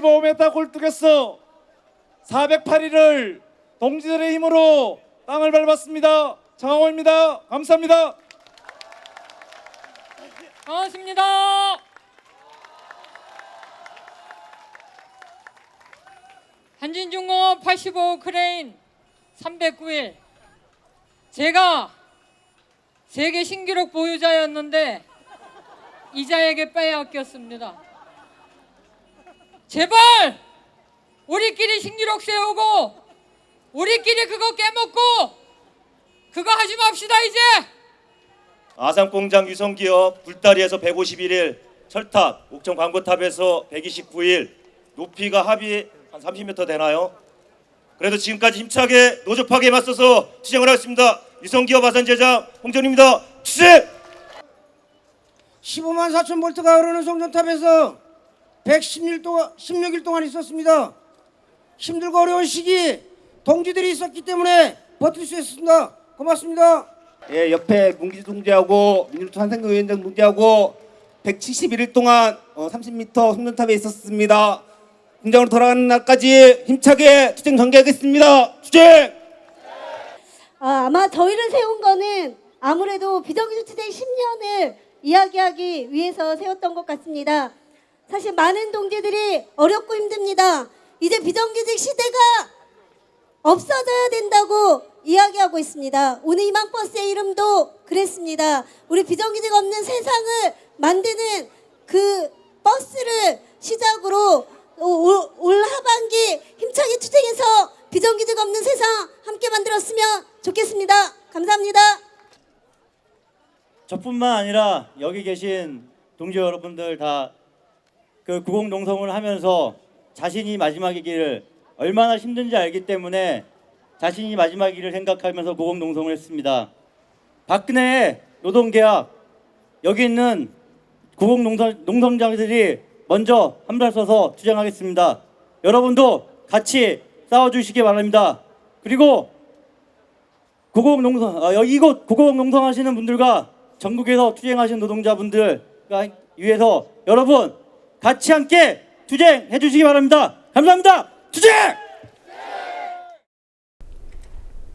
85m 굴뚝에서 408일을 동지들의 힘으로 땅을 밟았습니다. 장하원입니다. 감사합니다. 반갑습니다. 한진중공업 85 크레인 309일. 제가 세계 신기록 보유자였는데 이자에게 빼앗겼습니다. 제발 우리끼리 신기록 세우고 우리끼리 그거 깨먹고 그거 하지 맙시다 이제. 아산공장 유성기업 불다리에서 151일, 철탑, 옥천 광고탑에서 129일, 높이가 합이 한 30m 되나요? 그래도 지금까지 힘차게 노조파괴에 맞서서 투쟁을 하겠습니다. 유성기업 아산제장 홍정입니다. 투쟁! 15만 4천 볼트가 흐르는 송전탑에서 16일 동안 있었습니다. 힘들고 어려운 시기 동지들이 있었기 때문에 버틸 수 있었습니다. 고맙습니다. 예, 옆에 문기주 동지하고 민주노총 한상경 위원장 동지하고 171일 동안 30m 송전탑에 있었습니다. 공장으로 돌아가는 날까지 힘차게 투쟁 전개하겠습니다. 투쟁! 아마 저희를 세운 거는 아무래도 비정규직 시대 10년을 이야기하기 위해서 세웠던 것 같습니다. 사실 많은 동지들이 어렵고 힘듭니다. 이제 비정규직 시대가 없어져야 된다고 이야기하고 있습니다. 오늘 희망버스의 이름도 그랬습니다. 우리 비정규직 없는 세상을 만드는 그 버스를 시작으로 올 하반기 힘차게 투쟁해서 비정규직 없는 세상 함께 만들었으면 좋겠습니다. 감사합니다. 저뿐만 아니라 여기 계신 동지 여러분들 다 그 구공농성을 하면서 자신이 마지막이기를 얼마나 힘든지 알기 때문에 자신이 마지막이기를 생각하면서 구공농성을 했습니다. 박근혜의 노동계약, 여기 있는 구공농성장들이 먼저 한발 서서 투쟁하겠습니다. 여러분도 같이 싸워주시기 바랍니다. 그리고 이곳 구공농성 하시는 분들과 전국에서 투쟁하시는 노동자분들과 위해서 여러분 같이 함께 투쟁해 주시기 바랍니다. 감사합니다. 투쟁!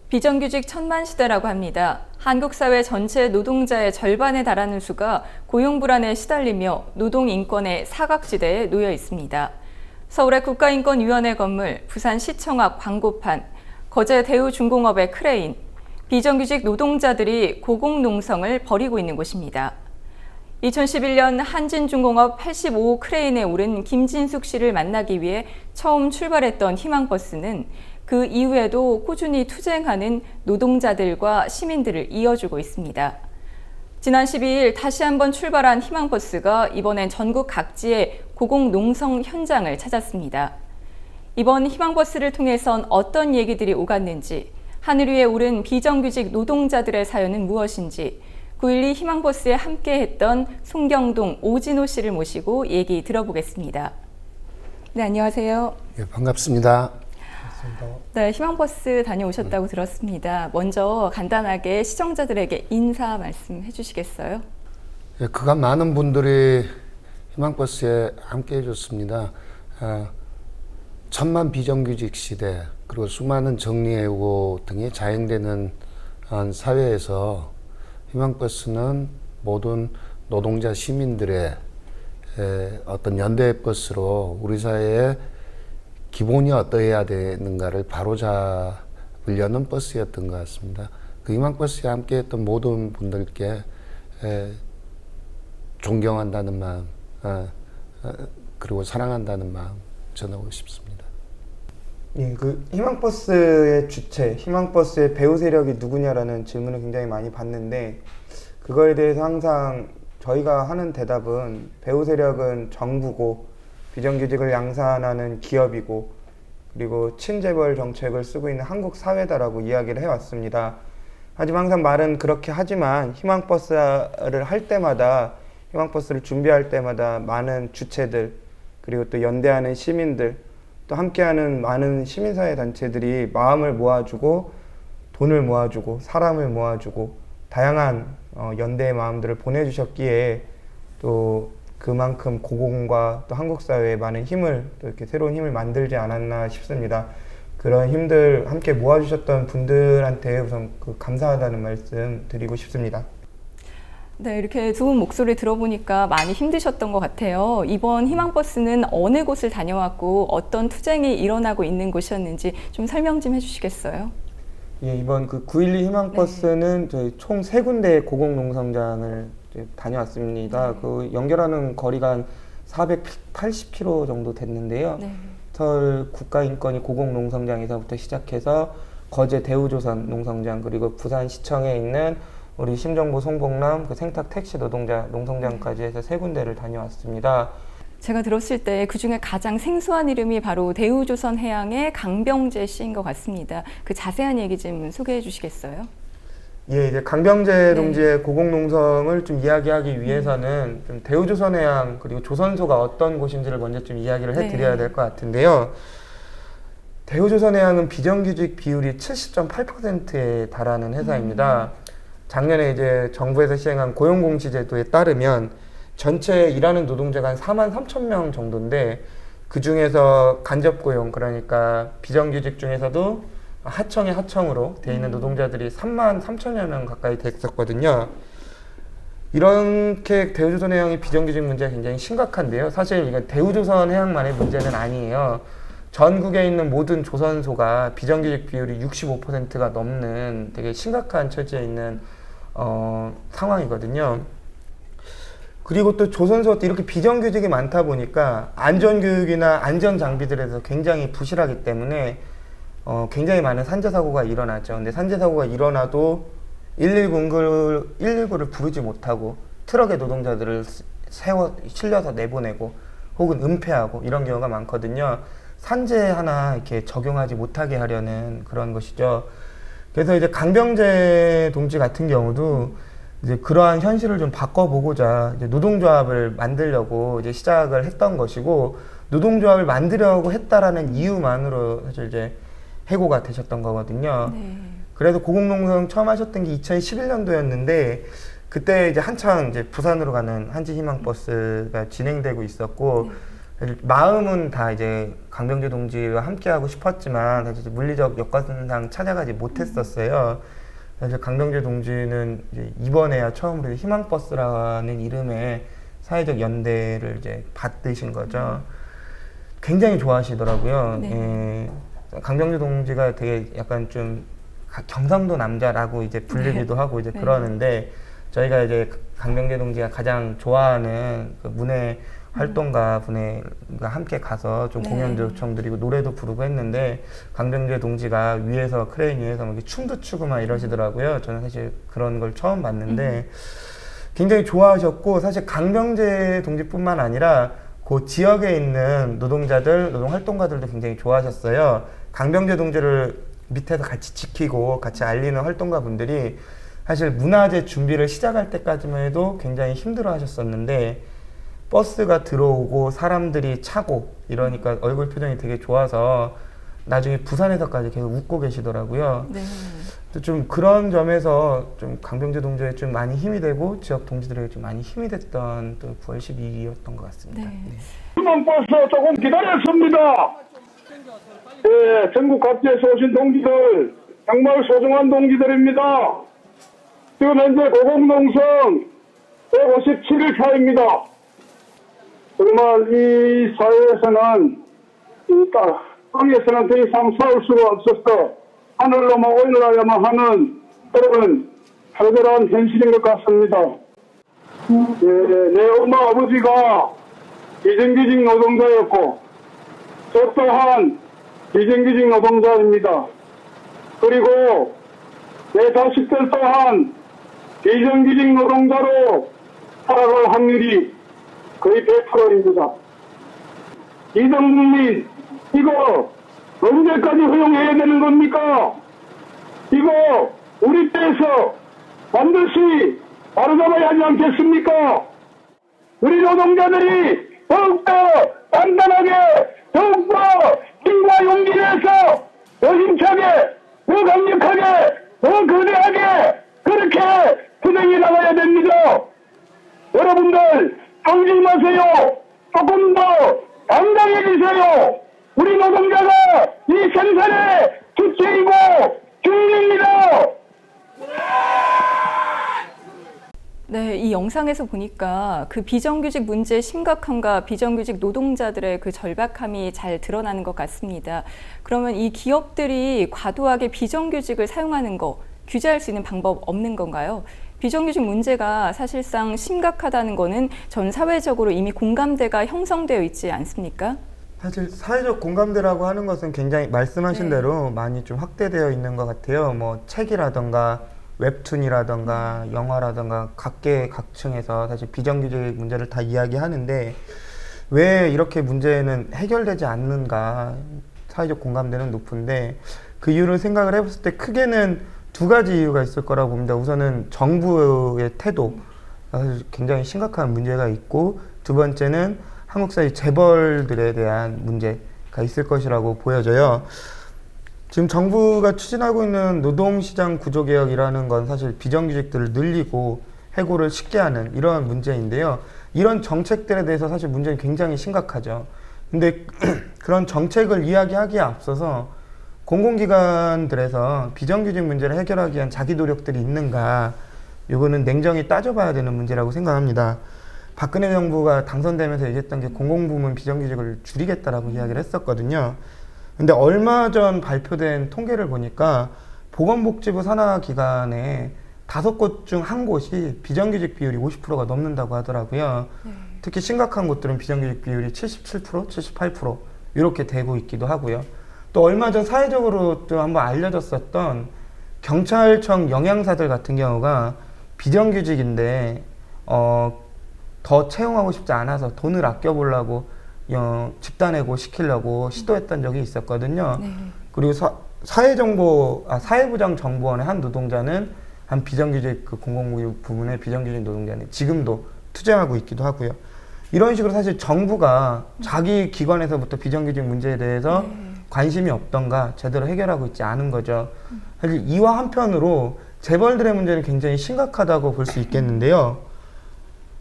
비정규직 천만 시대라고 합니다. 한국 사회 전체 노동자의 절반에 달하는 수가 고용 불안에 시달리며 노동 인권의 사각지대에 놓여 있습니다. 서울의 국가인권위원회 건물, 부산시청 앞 광고판, 거제 대우중공업의 크레인, 비정규직 노동자들이 고공농성을 벌이고 있는 곳입니다. 2011년 한진중공업 85 크레인에 오른 김진숙 씨를 만나기 위해 처음 출발했던 희망버스는 그 이후에도 꾸준히 투쟁하는 노동자들과 시민들을 이어주고 있습니다. 지난 12일 다시 한번 출발한 희망버스가 이번엔 전국 각지의 고공농성 현장을 찾았습니다. 이번 희망버스를 통해선 어떤 얘기들이 오갔는지, 하늘 위에 오른 비정규직 노동자들의 사연은 무엇인지 9.12 희망버스에 함께했던 송경동, 오진호 씨를 모시고 얘기 들어보겠습니다. 네, 안녕하세요. 예, 반갑습니다. 네, 희망버스 다녀오셨다고 들었습니다. 먼저 간단하게 시청자들에게 인사 말씀해 주시겠어요? 예, 그간 많은 분들이 희망버스에 함께 해줬습니다. 천만 비정규직 시대, 그리고 수많은 정리해고 등이 자행되는 사회에서 희망버스는 모든 노동자 시민들의 어떤 연대버스로 우리 사회의 기본이 어떠해야 되는가를 바로잡으려는 버스였던 것 같습니다. 그 희망버스에 함께했던 모든 분들께 존경한다는 마음, 그리고 사랑한다는 마음 전하고 싶습니다. 예, 그 희망버스의 주체, 희망버스의 배후 세력이 누구냐라는 질문을 굉장히 많이 받는데, 그거에 대해서 항상 저희가 하는 대답은 배후 세력은 정부고 비정규직을 양산하는 기업이고 그리고 친재벌 정책을 쓰고 있는 한국 사회다라고 이야기를 해왔습니다. 하지만 항상 말은 그렇게 하지만 희망버스를 할 때마다, 희망버스를 준비할 때마다 많은 주체들, 그리고 또 연대하는 시민들, 또 함께하는 많은 시민사회 단체들이 마음을 모아주고 돈을 모아주고 사람을 모아주고 다양한 연대의 마음들을 보내주셨기에 또 그만큼 고공과 또 한국 사회에 많은 힘을 또 이렇게 새로운 힘을 만들지 않았나 싶습니다. 그런 힘들 함께 모아주셨던 분들한테 우선 감사하다는 말씀 드리고 싶습니다. 네, 이렇게 두 분 목소리 들어보니까 많이 힘드셨던 것 같아요. 이번 희망버스는 어느 곳을 다녀왔고 어떤 투쟁이 일어나고 있는 곳이었는지 좀 설명 좀 해주시겠어요? 예, 이번 9.12 희망버스는 저희 총 3군데의 고공농성장을 다녀왔습니다. 연결하는 거리가 한 480km 정도 됐는데요. 서울 국가인권위 고공농성장에서부터 시작해서 거제 대우조선 농성장, 그리고 부산시청에 있는 우리 심정부 송봉남 생탁 택시 노동자 농성장까지 해서 3군데를 다녀왔습니다. 제가 들었을 때 그중에 가장 생소한 이름이 바로 대우조선 해양의 강병재 씨인 것 같습니다. 그 자세한 얘기 좀 소개해 주시겠어요? 예, 이제 강병재 동지의 고공농성을 좀 이야기하기 위해서는 좀 대우조선 해양 그리고 조선소가 어떤 곳인지를 먼저 좀 이야기를 해드려야 될 것 같은데요. 대우조선 해양은 비정규직 비율이 70.8%에 달하는 회사입니다. 작년에 이제 정부에서 시행한 고용공시제도에 따르면 전체 일하는 노동자가 한 4만 3천 명 정도인데, 그 중에서 간접고용, 그러니까 비정규직 중에서도 하청에 하청으로 돼 있는 노동자들이 3만 3천여 명 가까이 됐었거든요. 이렇게 대우조선 해양의 비정규직 문제가 굉장히 심각한데요. 사실 이건 대우조선 해양만의 문제는 아니에요. 전국에 있는 모든 조선소가 비정규직 비율이 65%가 넘는 되게 심각한 처지에 있는 상황이거든요. 그리고 또 조선소도 이렇게 비정규직이 많다 보니까 안전교육이나 안전장비들에서 굉장히 부실하기 때문에 굉장히 많은 산재사고가 일어나죠. 근데 산재사고가 일어나도 119를 부르지 못하고 트럭에 노동자들을 실려서 내보내고 혹은 은폐하고 이런 경우가 많거든요. 산재 하나 이렇게 적용하지 못하게 하려는 그런 것이죠. 그래서 이제 강병재 동지 같은 경우도 이제 그러한 현실을 좀 바꿔보고자 이제 노동조합을 만들려고 이제 시작을 했던 것이고, 노동조합을 만들려고 했다라는 이유만으로 사실 이제 해고가 되셨던 거거든요. 그래서 고공농성 처음 하셨던 게 2011년도였는데 그때 이제 한창 이제 부산으로 가는 한지희망버스가 진행되고 있었고, 마음은 다 이제 강병재 동지와 함께하고 싶었지만 사실 물리적 여건상 찾아가지 못했었어요. 그래서 강병재 동지는 이제 이번에야 처음으로 희망버스라는 이름의 사회적 연대를 이제 받으신 거죠. 굉장히 좋아하시더라고요. 예. 강병재 동지가 되게 약간 좀 경상도 남자라고 이제 불리기도 하고 이제 그러는데, 저희가 이제 강병재 동지가 가장 좋아하는 그 문예 활동가 분과 함께 가서 좀 공연도 요청드리고 노래도 부르고 했는데, 강병재 동지가 위에서 크레인 위에서 막 춤도 추고 막 이러시더라고요. 저는 사실 그런 걸 처음 봤는데 굉장히 좋아하셨고, 사실 강병재 동지뿐만 아니라 그 지역에 있는 노동자들, 노동활동가들도 굉장히 좋아하셨어요. 강병재 동지를 밑에서 같이 지키고 같이 알리는 활동가 분들이 사실 문화제 준비를 시작할 때까지만 해도 굉장히 힘들어 하셨었는데, 버스가 들어오고 사람들이 차고 이러니까 얼굴 표정이 되게 좋아서 나중에 부산에서까지 계속 웃고 계시더라고요. 좀 그런 점에서 좀 강병재 동지에 좀 많이 힘이 되고 지역 동지들에게 좀 많이 힘이 됐던 또 9월 12일이었던 것 같습니다. 희망버스 조금 기다렸습니다. 예, 전국 각지에서 오신 동지들 정말 소중한 동지들입니다. 지금 현재 고공농성 157일 차입니다. 정말 이 사회에서는 이 땅에서는 더 이상 살 수가 없어서 하늘로만 올라야만 하는 그런 절절한 현실인 것 같습니다. 내 엄마 아버지가 비정규직 노동자였고 저 또한 비정규직 노동자입니다. 그리고 내 자식들 또한 비정규직 노동자로 살아갈 확률이 거의 100%입니다. 이정국민, 이거 언제까지 허용해야 되는 겁니까? 이거 우리 때에서 반드시 바로잡아야 하지 않겠습니까? 우리 노동자들이 더욱더 단단하게, 더욱더 힘과 용기 내서 더 힘차게, 더 강력하게, 더 거대하게 그렇게 투쟁해 나가야 됩니다. 여러분들 쫄지 마세요. 조금 더 당당해지세요. 우리 노동자가 이 생산의 주체이고 주인입니다. 네, 이 영상에서 보니까 그 비정규직 문제의 심각함과 비정규직 노동자들의 그 절박함이 잘 드러나는 것 같습니다. 그러면 이 기업들이 과도하게 비정규직을 사용하는 거 규제할 수 있는 방법 없는 건가요? 비정규직 문제가 사실상 심각하다는 거는 전 사회적으로 이미 공감대가 형성되어 있지 않습니까? 사실 사회적 공감대라고 하는 것은 굉장히 말씀하신 대로 많이 좀 확대되어 있는 것 같아요. 뭐 책이라던가 웹툰이라던가 영화라던가 각계각층에서 사실 비정규직 문제를 다 이야기하는데 왜 이렇게 문제는 해결되지 않는가, 사회적 공감대는 높은데 그 이유를 생각을 해봤을 때 크게는 두 가지 이유가 있을 거라고 봅니다. 우선은 정부의 태도, 사실 굉장히 심각한 문제가 있고, 두 번째는 한국 사회 재벌들에 대한 문제가 있을 것이라고 보여져요. 지금 정부가 추진하고 있는 노동시장 구조개혁이라는 건 사실 비정규직들을 늘리고 해고를 쉽게 하는 이러한 문제인데요. 이런 정책들에 대해서 사실 문제는 굉장히 심각하죠. 근데 그런 정책을 이야기하기에 앞서서 공공기관들에서 비정규직 문제를 해결하기 위한 자기 노력들이 있는가, 이거는 냉정히 따져봐야 되는 문제라고 생각합니다. 박근혜 정부가 당선되면서 얘기했던 게 공공부문 비정규직을 줄이겠다라고 이야기를 했었거든요. 근데 얼마 전 발표된 통계를 보니까 보건복지부 산하기관에 5곳 중 1곳이 비정규직 비율이 50%가 넘는다고 하더라고요. 특히 심각한 곳들은 비정규직 비율이 77%, 78% 이렇게 되고 있기도 하고요. 또 얼마 전 사회적으로 또 한번 알려졌었던 경찰청 영양사들 같은 경우가 비정규직인데 더 채용하고 싶지 않아서 돈을 아껴보려고 집단해고 시키려고 시도했던 적이 있었거든요. 그리고 사회부장 정보원의 한 노동자는 한 비정규직 그 공공부문의 비정규직 노동자는 지금도 투쟁하고 있기도 하고요. 이런 식으로 사실 정부가 자기 기관에서부터 비정규직 문제에 대해서 관심이 없던가 제대로 해결하고 있지 않은 거죠. 사실 이와 한편으로 재벌들의 문제는 굉장히 심각하다고 볼 수 있겠는데요.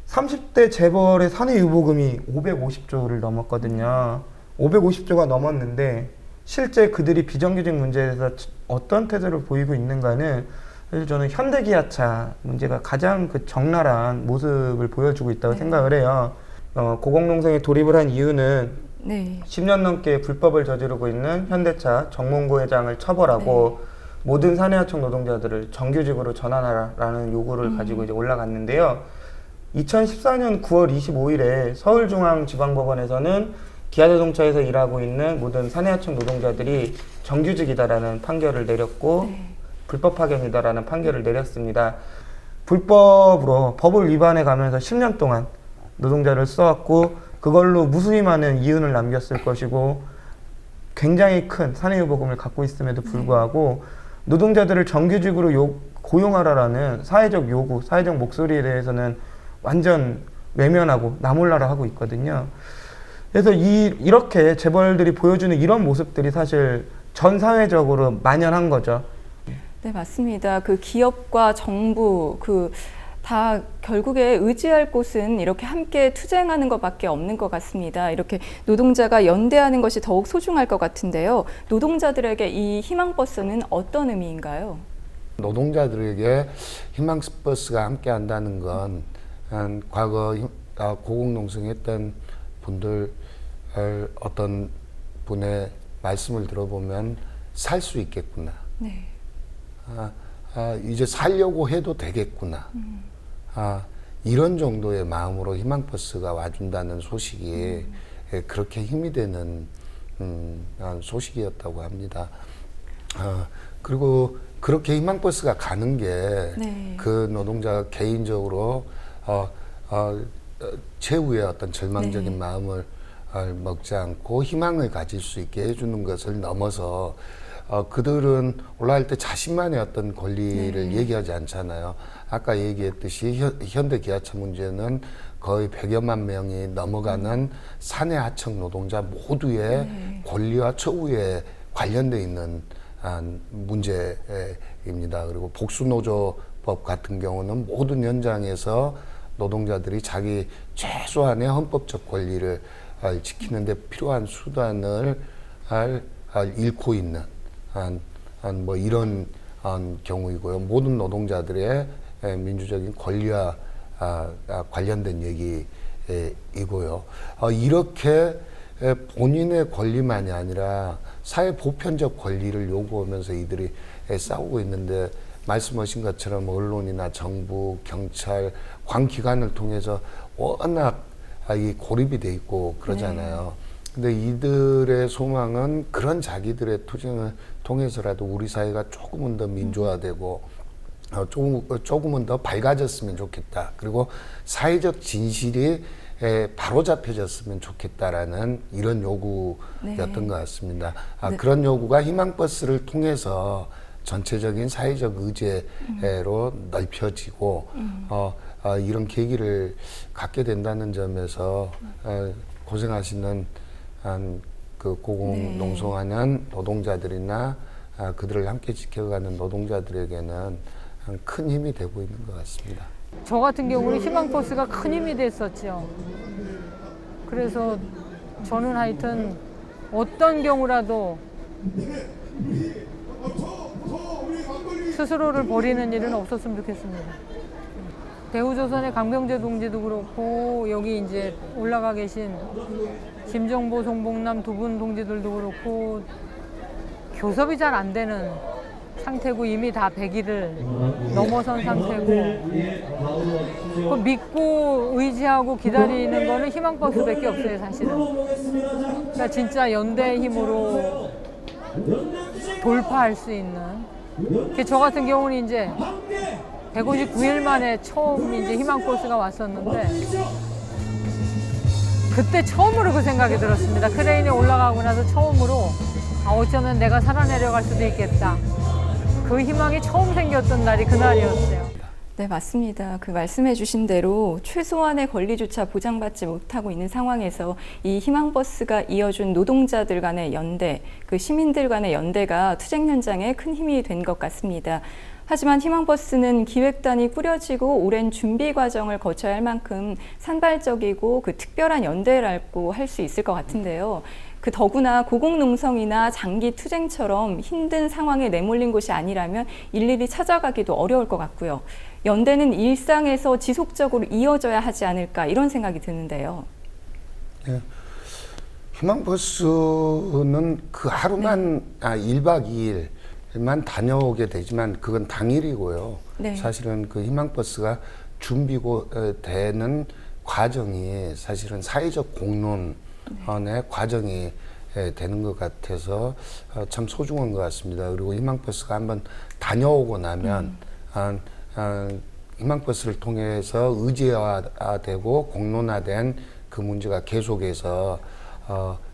30대 재벌의 사내유보금이 550조를 넘었거든요. 550조가 넘었는데 실제 그들이 비정규직 문제에 대해서 어떤 태도를 보이고 있는가는 사실 저는 현대기아차 문제가 가장 그 적나라한 모습을 보여주고 있다고 생각을 해요. 고공농성에 돌입을 한 이유는 10년 넘게 불법을 저지르고 있는 현대차 정몽구 회장을 처벌하고 모든 사내하청 노동자들을 정규직으로 전환하라는 요구를 가지고 이제 올라갔는데요. 2014년 9월 25일에 서울중앙지방법원에서는 기아자동차에서 일하고 있는 모든 사내하청 노동자들이 정규직이다라는 판결을 내렸고 불법 파견이다라는 판결을 내렸습니다. 불법으로 법을 위반해 가면서 10년 동안 노동자를 써왔고 그걸로 무수히 많은 이윤을 남겼을 것이고 굉장히 큰 사내유보금을 갖고 있음에도 불구하고 노동자들을 정규직으로 고용하라라는 사회적 요구, 사회적 목소리에 대해서는 완전 외면하고 나몰라라 하고 있거든요. 그래서 이렇게 재벌들이 보여주는 이런 모습들이 사실 전 사회적으로 만연한 거죠. 네, 맞습니다. 그 기업과 정부 다 결국에 의지할 곳은 이렇게 함께 투쟁하는 것밖에 없는 것 같습니다. 이렇게 노동자가 연대하는 것이 더욱 소중할 것 같은데요. 노동자들에게 이 희망버스는 어떤 의미인가요? 노동자들에게 희망버스가 함께 한다는 건 과거 고공농성했던 분들 어떤 분의 말씀을 들어보면 살 수 있겠구나. 이제 살려고 해도 되겠구나. 이런 정도의 마음으로 희망버스가 와준다는 소식이 그렇게 힘이 되는 소식이었다고 합니다. 그리고 그렇게 희망버스가 가는 게 그 노동자가 개인적으로 최후의 어떤 절망적인 마음을 먹지 않고 희망을 가질 수 있게 해주는 것을 넘어서 그들은 올라갈 때 자신만의 어떤 권리를 얘기하지 않잖아요. 아까 얘기했듯이 현대기아차 문제는 거의 100여만 명이 넘어가는 사내 하청 노동자 모두의 권리와 처우에 관련돼 있는 문제입니다. 그리고 복수노조법 같은 경우는 모든 현장에서 노동자들이 자기 최소한의 헌법적 권리를 지키는데 필요한 수단을 잃고 있는 뭐 이런 경우이고요. 모든 노동자들의 민주적인 권리와 관련된 얘기이고요. 이렇게 본인의 권리만이 아니라 사회 보편적 권리를 요구하면서 이들이 싸우고 있는데, 말씀하신 것처럼 언론이나 정부, 경찰, 관기관을 통해서 워낙 이 고립이 돼 있고 그러잖아요. 근데 이들의 소망은 그런 자기들의 투쟁을 통해서라도 우리 사회가 조금은 더 민주화되고 조금은 더 밝아졌으면 좋겠다. 그리고 사회적 진실이 바로 잡혀졌으면 좋겠다라는 이런 요구였던 것 같습니다. 그런 요구가 희망버스를 통해서 전체적인 사회적 의제로 넓혀지고 이런 계기를 갖게 된다는 점에서 고생하시는 그 고공농성하는 노동자들이나 그들을 함께 지켜가는 노동자들에게는 큰 힘이 되고 있는 것 같습니다. 저 같은 경우는 희망버스가 큰 힘이 됐었죠. 그래서 저는 하여튼 어떤 경우라도 스스로를 버리는 일은 없었으면 좋겠습니다. 대우조선의 강병재 동지도 그렇고, 여기 이제 올라가 계신 김정보, 송봉남 두 분 동지들도 그렇고, 교섭이 잘 안 되는 상태고 이미 다 100일을 넘어선 상태고, 그 믿고 의지하고 기다리는 거는 희망버스밖에 없어요, 사실은. 그러니까 진짜 연대의 힘으로 돌파할 수 있는. 저 같은 경우는 이제 159일 만에 처음 이제 희망버스가 왔었는데, 그때 처음으로 그 생각이 들었습니다. 크레인에 올라가고 나서 처음으로 어쩌면 내가 살아내려갈 수도 있겠다. 그 희망이 처음 생겼던 날이 그날이었어요. 네, 맞습니다. 그 말씀해 주신 대로 최소한의 권리조차 보장받지 못하고 있는 상황에서 이 희망버스가 이어준 노동자들 간의 연대, 그 시민들 간의 연대가 투쟁 현장에 큰 힘이 된 것 같습니다. 하지만 희망버스는 기획단이 꾸려지고 오랜 준비 과정을 거쳐야 할 만큼 산발적이고 그 특별한 연대라고 할 수 있을 것 같은데요. 그 더구나 고공농성이나 장기 투쟁처럼 힘든 상황에 내몰린 곳이 아니라면 일일이 찾아가기도 어려울 것 같고요. 연대는 일상에서 지속적으로 이어져야 하지 않을까, 이런 생각이 드는데요. 네. 희망버스는 그 하루만 1박 2일만 다녀오게 되지만 그건 당일이고요. 네. 사실은 그 희망버스가 준비되는 과정이 사실은 사회적 공론의 과정이 되는 것 같아서 참 소중한 것 같습니다. 그리고 희망버스가 한번 다녀오고 나면 희망버스를 통해서 의제화되고 공론화된 그 문제가 계속해서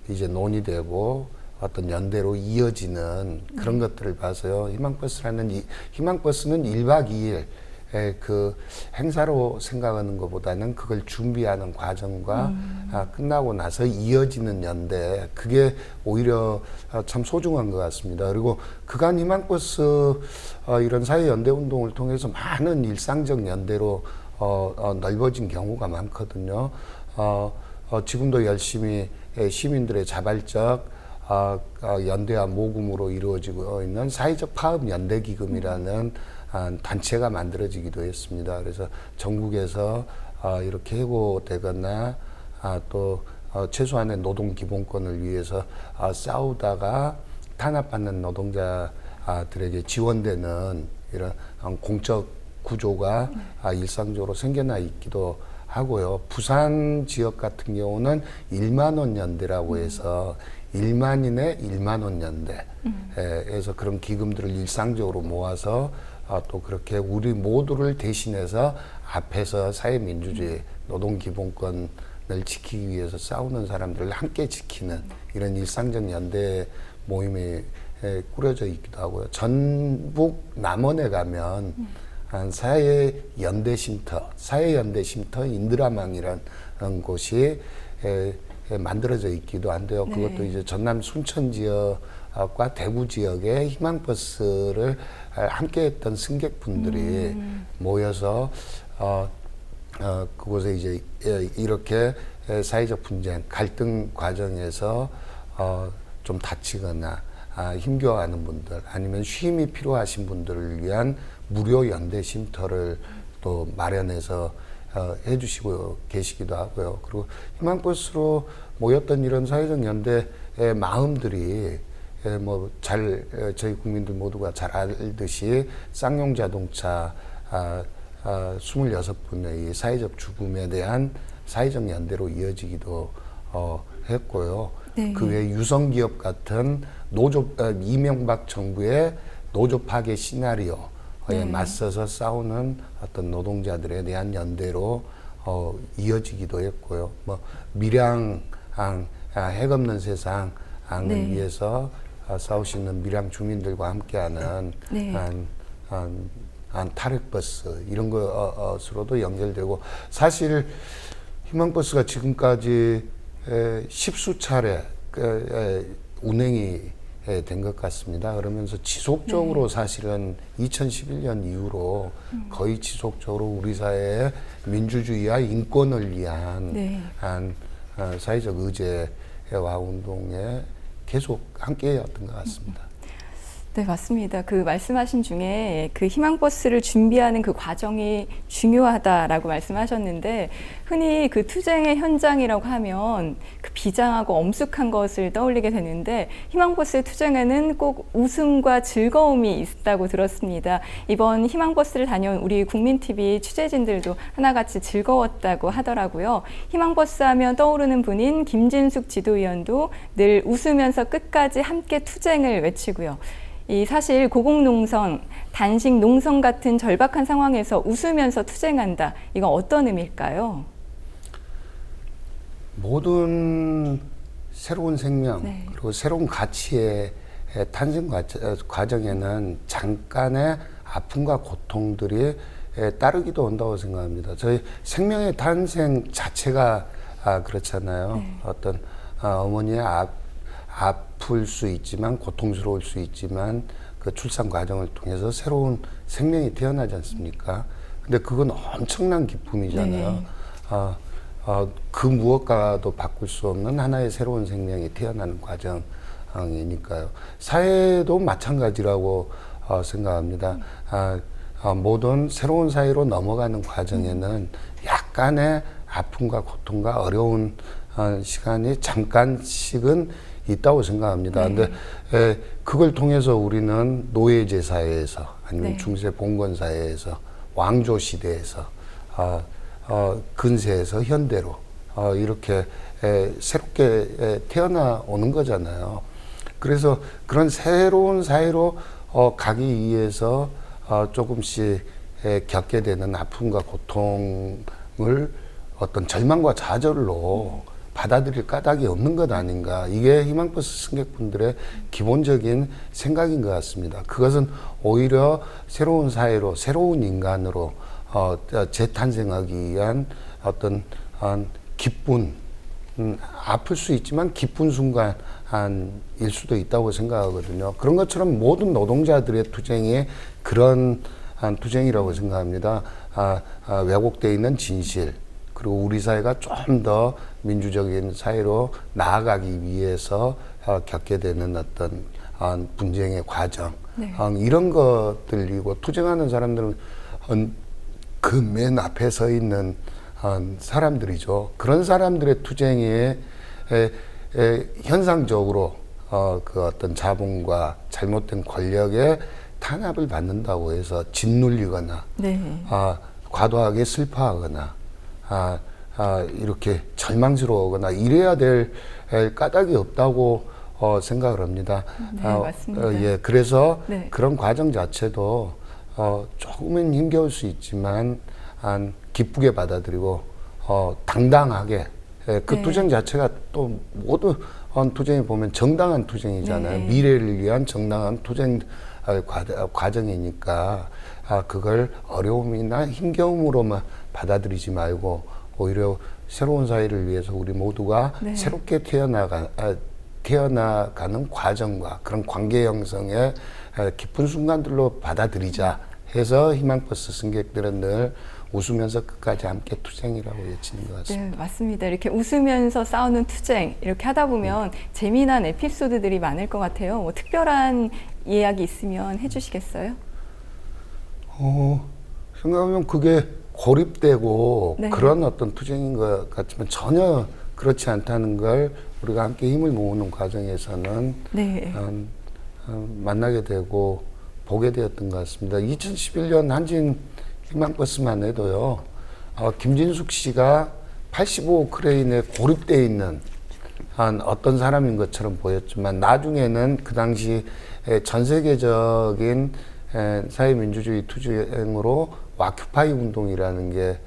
이제 논의되고 어떤 연대로 이어지는 그런 것들을 봐서요. 희망버스는 1박 2일 그 행사로 생각하는 것보다는 그걸 준비하는 과정과 끝나고 나서 이어지는 연대, 그게 오히려 참 소중한 것 같습니다. 그리고 그간 희망버스 이런 사회연대운동을 통해서 많은 일상적 연대로 넓어진 경우가 많거든요. 지금도 열심히 시민들의 자발적 연대와 모금으로 이루어지고 있는 사회적 파업 연대기금이라는 단체가 만들어지기도 했습니다. 그래서 전국에서 이렇게 해고되거나 또 최소한의 노동 기본권을 위해서 싸우다가 탄압받는 노동자들에게 지원되는 이런 공적 구조가 일상적으로 생겨나 있기도 하고요. 부산 지역 같은 경우는 1만 원 연대라고 해서 1만인의 1만 원 연대에서 그런 기금들을 일상적으로 모아서 또 그렇게 우리 모두를 대신해서 앞에서 사회민주주의, 노동기본권을 지키기 위해서 싸우는 사람들을 함께 지키는 이런 일상적 연대 모임이 꾸려져 있기도 하고요. 전북 남원에 가면 사회연대쉼터 인드라망이라는 곳이 만들어져 있기도 한데요. 그것도 이제 전남 순천 지역과 대구 지역의 희망버스를 함께했던 승객분들이 모여서 그곳에 이제 이렇게 사회적 분쟁, 갈등 과정에서 좀 다치거나 힘겨워하는 분들, 아니면 쉼이 필요하신 분들을 위한 무료 연대 쉼터를 또 마련해서 해주시고 계시기도 하고요. 그리고 희망버스로 모였던 이런 사회적 연대의 마음들이 저희 국민들 모두가 잘 알듯이 쌍용 자동차 26분의 이 사회적 죽음에 대한 사회적 연대로 이어지기도 했고요. 네. 그 외에 유성기업 같은 이명박 정부의 노조 파괴 시나리오에 네. 맞서서 싸우는 어떤 노동자들에 대한 연대로 이어지기도 했고요. 밀양 핵 없는 세상을 네. 위해서 싸우시는 밀양 주민들과 함께하는 네. 탈핵버스 이런 것으로도 연결되고, 사실 희망버스가 지금까지 10수 차례 운행이 된 것 같습니다. 그러면서 지속적으로 사실은 2011년 이후로 거의 지속적으로 우리 사회의 민주주의와 인권을 위한 사회적 의제와 운동에 계속 함께였던 것 같습니다. 네, 맞습니다. 그 말씀하신 중에 그 희망버스를 준비하는 그 과정이 중요하다라고 말씀하셨는데, 흔히 그 투쟁의 현장이라고 하면 그 비장하고 엄숙한 것을 떠올리게 되는데, 희망버스의 투쟁에는 꼭 웃음과 즐거움이 있다고 들었습니다. 이번 희망버스를 다녀온 우리 국민TV 취재진들도 하나같이 즐거웠다고 하더라고요. 희망버스 하면 떠오르는 분인 김진숙 지도위원도 늘 웃으면서 끝까지 함께 투쟁을 외치고요. 사실 고공농성, 단식 농성 같은 절박한 상황에서 웃으면서 투쟁한다. 이건 어떤 의미일까요? 모든 새로운 생명, 네. 그리고 새로운 가치의 탄생 과정에는 잠깐의 아픔과 고통들이 따르기도 한다고 생각합니다. 저희 생명의 탄생 자체가 그렇잖아요. 네. 어떤 어머니의 아플 수 있지만, 고통스러울 수 있지만, 그 출산 과정을 통해서 새로운 생명이 태어나지 않습니까? 근데 그건 엄청난 기쁨이잖아요. 네. 그 무엇과도 바꿀 수 없는 하나의 새로운 생명이 태어나는 과정이니까요. 사회도 마찬가지라고 생각합니다. 모든 새로운 사회로 넘어가는 과정에는 약간의 아픔과 고통과 어려운 시간이 잠깐씩은 있다고 생각합니다. 근데 그걸 통해서 우리는 노예제 사회에서, 아니면 중세 봉건 사회에서, 왕조 시대에서, 근세에서 현대로 이렇게 새롭게 태어나오는 거잖아요. 그래서 그런 새로운 사회로 가기 위해서 조금씩 겪게 되는 아픔과 고통을 어떤 절망과 좌절로 받아들일 까닭이 없는 것 아닌가. 이게 희망버스 승객분들의 기본적인 생각인 것 같습니다. 그것은 오히려 새로운 사회로, 새로운 인간으로 재탄생하기 위한 어떤 기쁜, 아플 수 있지만 기쁜 순간일 수도 있다고 생각하거든요. 그런 것처럼 모든 노동자들의 투쟁이 그런 투쟁이라고 생각합니다. 왜곡되어 있는 진실, 그리고 우리 사회가 좀 더 민주적인 사회로 나아가기 위해서 겪게 되는 어떤 분쟁의 과정, 이런 것들이고, 투쟁하는 사람들은 그 맨 앞에 서 있는 사람들이죠. 그런 사람들의 투쟁이 현상적으로 그 어떤 자본과 잘못된 권력의 탄압을 받는다고 해서 짓눌리거나 과도하게 슬퍼하거나 이렇게 절망스러워하거나 이래야 될 까닭이 없다고 생각을 합니다. 네, 맞습니다. 그래서 그런 과정 자체도 조금은 힘겨울 수 있지만 기쁘게 받아들이고 당당하게, 그 투쟁 자체가 또 모두 투쟁에 보면 정당한 투쟁이잖아요. 미래를 위한 정당한 투쟁 과정이니까 그걸 어려움이나 힘겨움으로만 받아들이지 말고, 오히려 새로운 사회를 위해서 우리 모두가 새롭게 태어나가는 과정과 그런 관계 형성의 기쁜 순간들로 받아들이자 해서 희망버스 승객들은 늘 웃으면서 끝까지 함께 투쟁이라고 외치는 것 같습니다. 네, 맞습니다. 이렇게 웃으면서 싸우는 투쟁 이렇게 하다 보면 재미난 에피소드들이 많을 것 같아요. 뭐 특별한 이야기 있으면 해주시겠어요? 생각하면 그게 고립되고 네. 그런 어떤 투쟁인 것 같지만 전혀 그렇지 않다는 걸 우리가 함께 힘을 모으는 과정에서는 네. 만나게 되고 보게 되었던 것 같습니다. 2011년 한진 희망버스만 해도요, 김진숙 씨가 85 크레인에 고립되어 있는 한 어떤 사람인 것처럼 보였지만 나중에는 그 당시 전 세계적인 사회민주주의 투쟁으로 와큐파이 운동이라는 게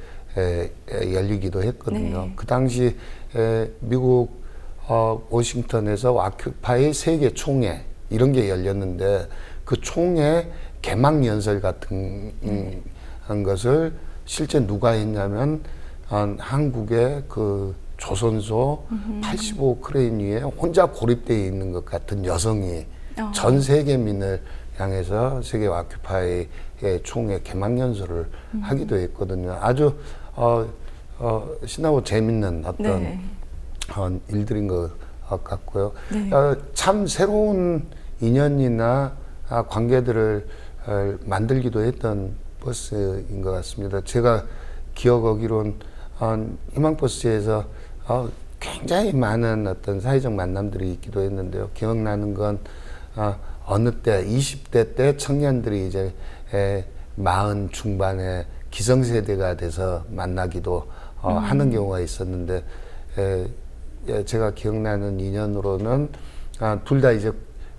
열리기도 했거든요. 네. 그 당시 미국 워싱턴에서 와큐파이 세계 총회 이런 게 열렸는데 그 총회 개막 연설 같은 한 것을 실제 누가 했냐면 한국의 그 조선소 85 크레인 위에 혼자 고립되어 있는 것 같은 여성이 전 세계민을 향해서 세계 와큐파이의 총회 개막 연설을 하기도 했거든요. 아주 신나고 재밌는 어떤 네. 일들인 것 같고요. 네. 참 새로운 인연이나 관계들을 만들기도 했던 버스인 것 같습니다. 제가 기억하기로는 희망버스에서 굉장히 많은 어떤 사회적 만남들이 있기도 했는데요. 기억나는 건 어느 때 20대 때 청년들이 이제 40 중반에 기성세대가 돼서 만나기도 하는 경우가 있었는데 제가 기억나는 인연으로는 둘 다 이제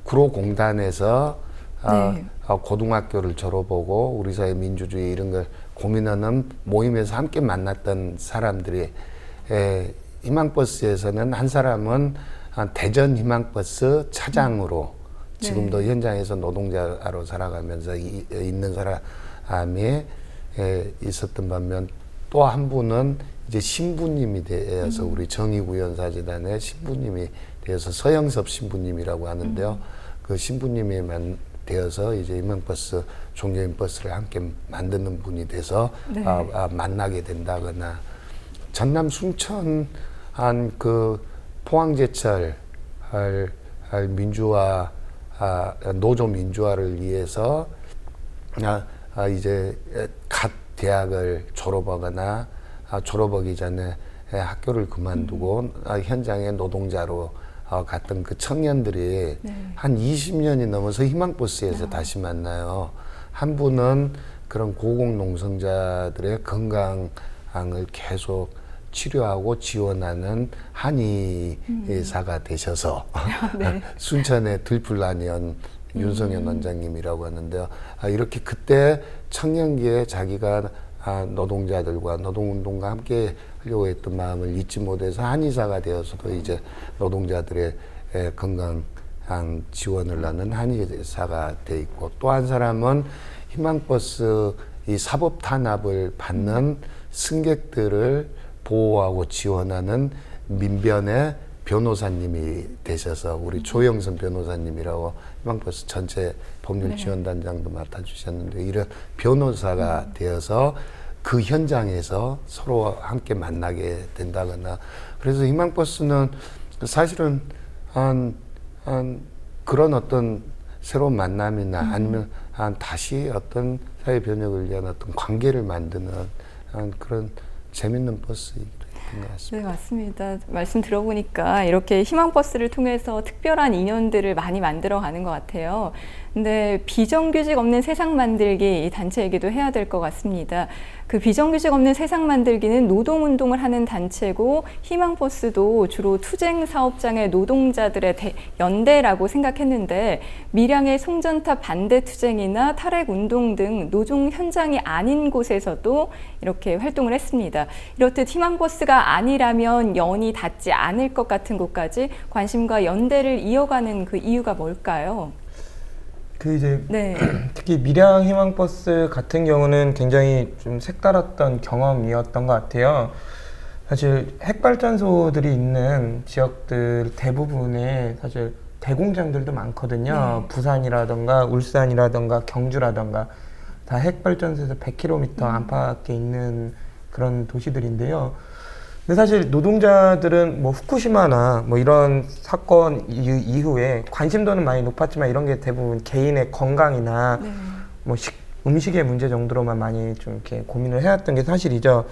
구로공단에서 네. 고등학교를 졸업하고 우리 사회 민주주의 이런 걸 고민하는 모임에서 함께 만났던 사람들이 희망버스에서는 한 사람은 대전 희망버스 차장으로 지금도 현장에서 노동자로 살아가면서 있는 사람이 있었던 반면 또 한 분은 이제 신부님이 되어서 우리 정의구현사재단의 신부님이 되어서 서영섭 신부님이라고 하는데요. 그 신부님이 되어서 이제 희망버스 종교인 버스를 함께 만드는 분이 돼서 네. 만나게 된다거나 전남 순천 한 그 포항제철 민주화 노조 민주화를 위해서 이제 갓 대학을 졸업하거나 졸업하기 전에 학교를 그만두고 현장에 노동자로 갔던 그 청년들이 한 20년이 넘어서 희망버스에서 다시 만나요. 한 분은 그런 고공농성자들의 건강을 계속 치료하고 지원하는 한의사가 되셔서 네. 순천의 들풀라니언 윤성현 원장님이라고 하는데요. 이렇게 그때 청년기에 자기가 노동자들과 노동운동과 함께 하려고 했던 마음을 잊지 못해서 한의사가 되어서도 이제 노동자들의 건강 지원을 하는 한의사가 돼 있고 또 한 사람은 희망버스 이 사법 탄압을 받는 승객들을 보호하고 지원하는 민변의 변호사님이 되셔서 우리 조영선 변호사님이라고 희망버스 전체 법률지원단장도 맡아주셨는데 이런 변호사가 되어서 그 현장에서 서로 함께 만나게 된다거나 그래서 희망버스는 사실은 그런 어떤 새로운 만남이나 아니면 다시 어떤 사회 변혁을 위한 어떤 관계를 만드는 그런 재밌는 버스이기도 했던 것 같습니다. 네, 맞습니다. 말씀 들어보니까 이렇게 희망버스를 통해서 특별한 인연들을 많이 만들어가는 것 같아요. 근데 비정규직 없는 세상 만들기 이 단체 얘기도 해야 될 것 같습니다. 그 비정규직 없는 세상 만들기는 노동운동을 하는 단체고 희망버스도 주로 투쟁 사업장의 노동자들의 연대라고 생각했는데 밀양의 송전탑 반대 투쟁이나 탈핵운동 등 노동 현장이 아닌 곳에서도 이렇게 활동을 했습니다. 이렇듯 희망버스가 아니라면 연이 닿지 않을 것 같은 곳까지 관심과 연대를 이어가는 그 이유가 뭘까요? 그 이제 네. 특히 밀양 희망버스 같은 경우는 굉장히 좀 색달랐던 경험이었던 것 같아요. 사실 핵발전소들이 있는 지역들 대부분에 사실 대공장들도 많거든요. 네. 부산이라던가 울산이라던가 경주라던가 다 핵발전소에서 100km 안팎에 있는 그런 도시들인데요. 근데 사실 노동자들은 뭐 후쿠시마나 뭐 이런 사건 이후에 관심도는 많이 높았지만 이런 게 대부분 개인의 건강이나 뭐 음식의 문제 정도로만 많이 좀 이렇게 고민을 해왔던 게 사실이죠.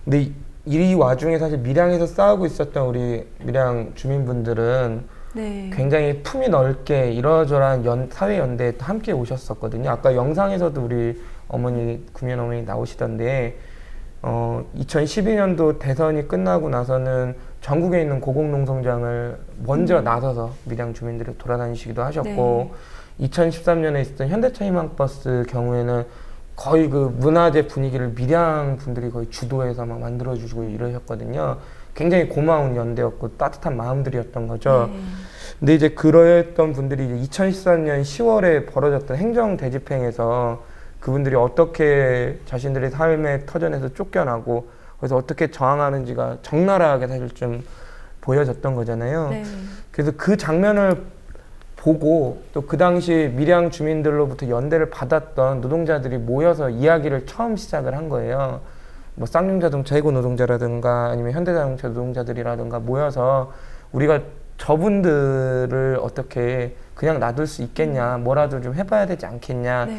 근데 이 와중에 사실 밀양에서 싸우고 있었던 우리 밀양 주민분들은 굉장히 품이 넓게 이러저러한 사회 연대에 함께 오셨었거든요. 아까 영상에서도 우리 어머니, 구면 어머니 나오시던데 2012년도 대선이 끝나고 나서는 전국에 있는 고공농성장을 먼저 나서서 밀양 주민들이 돌아다니시기도 하셨고 2013년에 있었던 현대차 희망버스 경우에는 거의 그 문화재 분위기를 밀양 분들이 거의 주도해서 막 만들어주시고 이러셨거든요. 굉장히 고마운 연대였고 따뜻한 마음들이었던 거죠. 근데 이제 그러했던 분들이 이제 2013년 10월에 벌어졌던 행정 대집행에서 그분들이 어떻게 자신들의 삶의 터전에서 쫓겨나고 그래서 어떻게 저항하는지가 적나라하게 사실 좀 보여졌던 거잖아요. 그래서 그 장면을 보고 또 그 당시 밀양 주민들로부터 연대를 받았던 노동자들이 모여서 이야기를 처음 시작을 한 거예요. 뭐 쌍용자동차 해고 노동자라든가 아니면 현대자동차 노동자들이라든가 모여서 우리가 저분들을 어떻게 그냥 놔둘 수 있겠냐, 뭐라도 좀 해봐야 되지 않겠냐,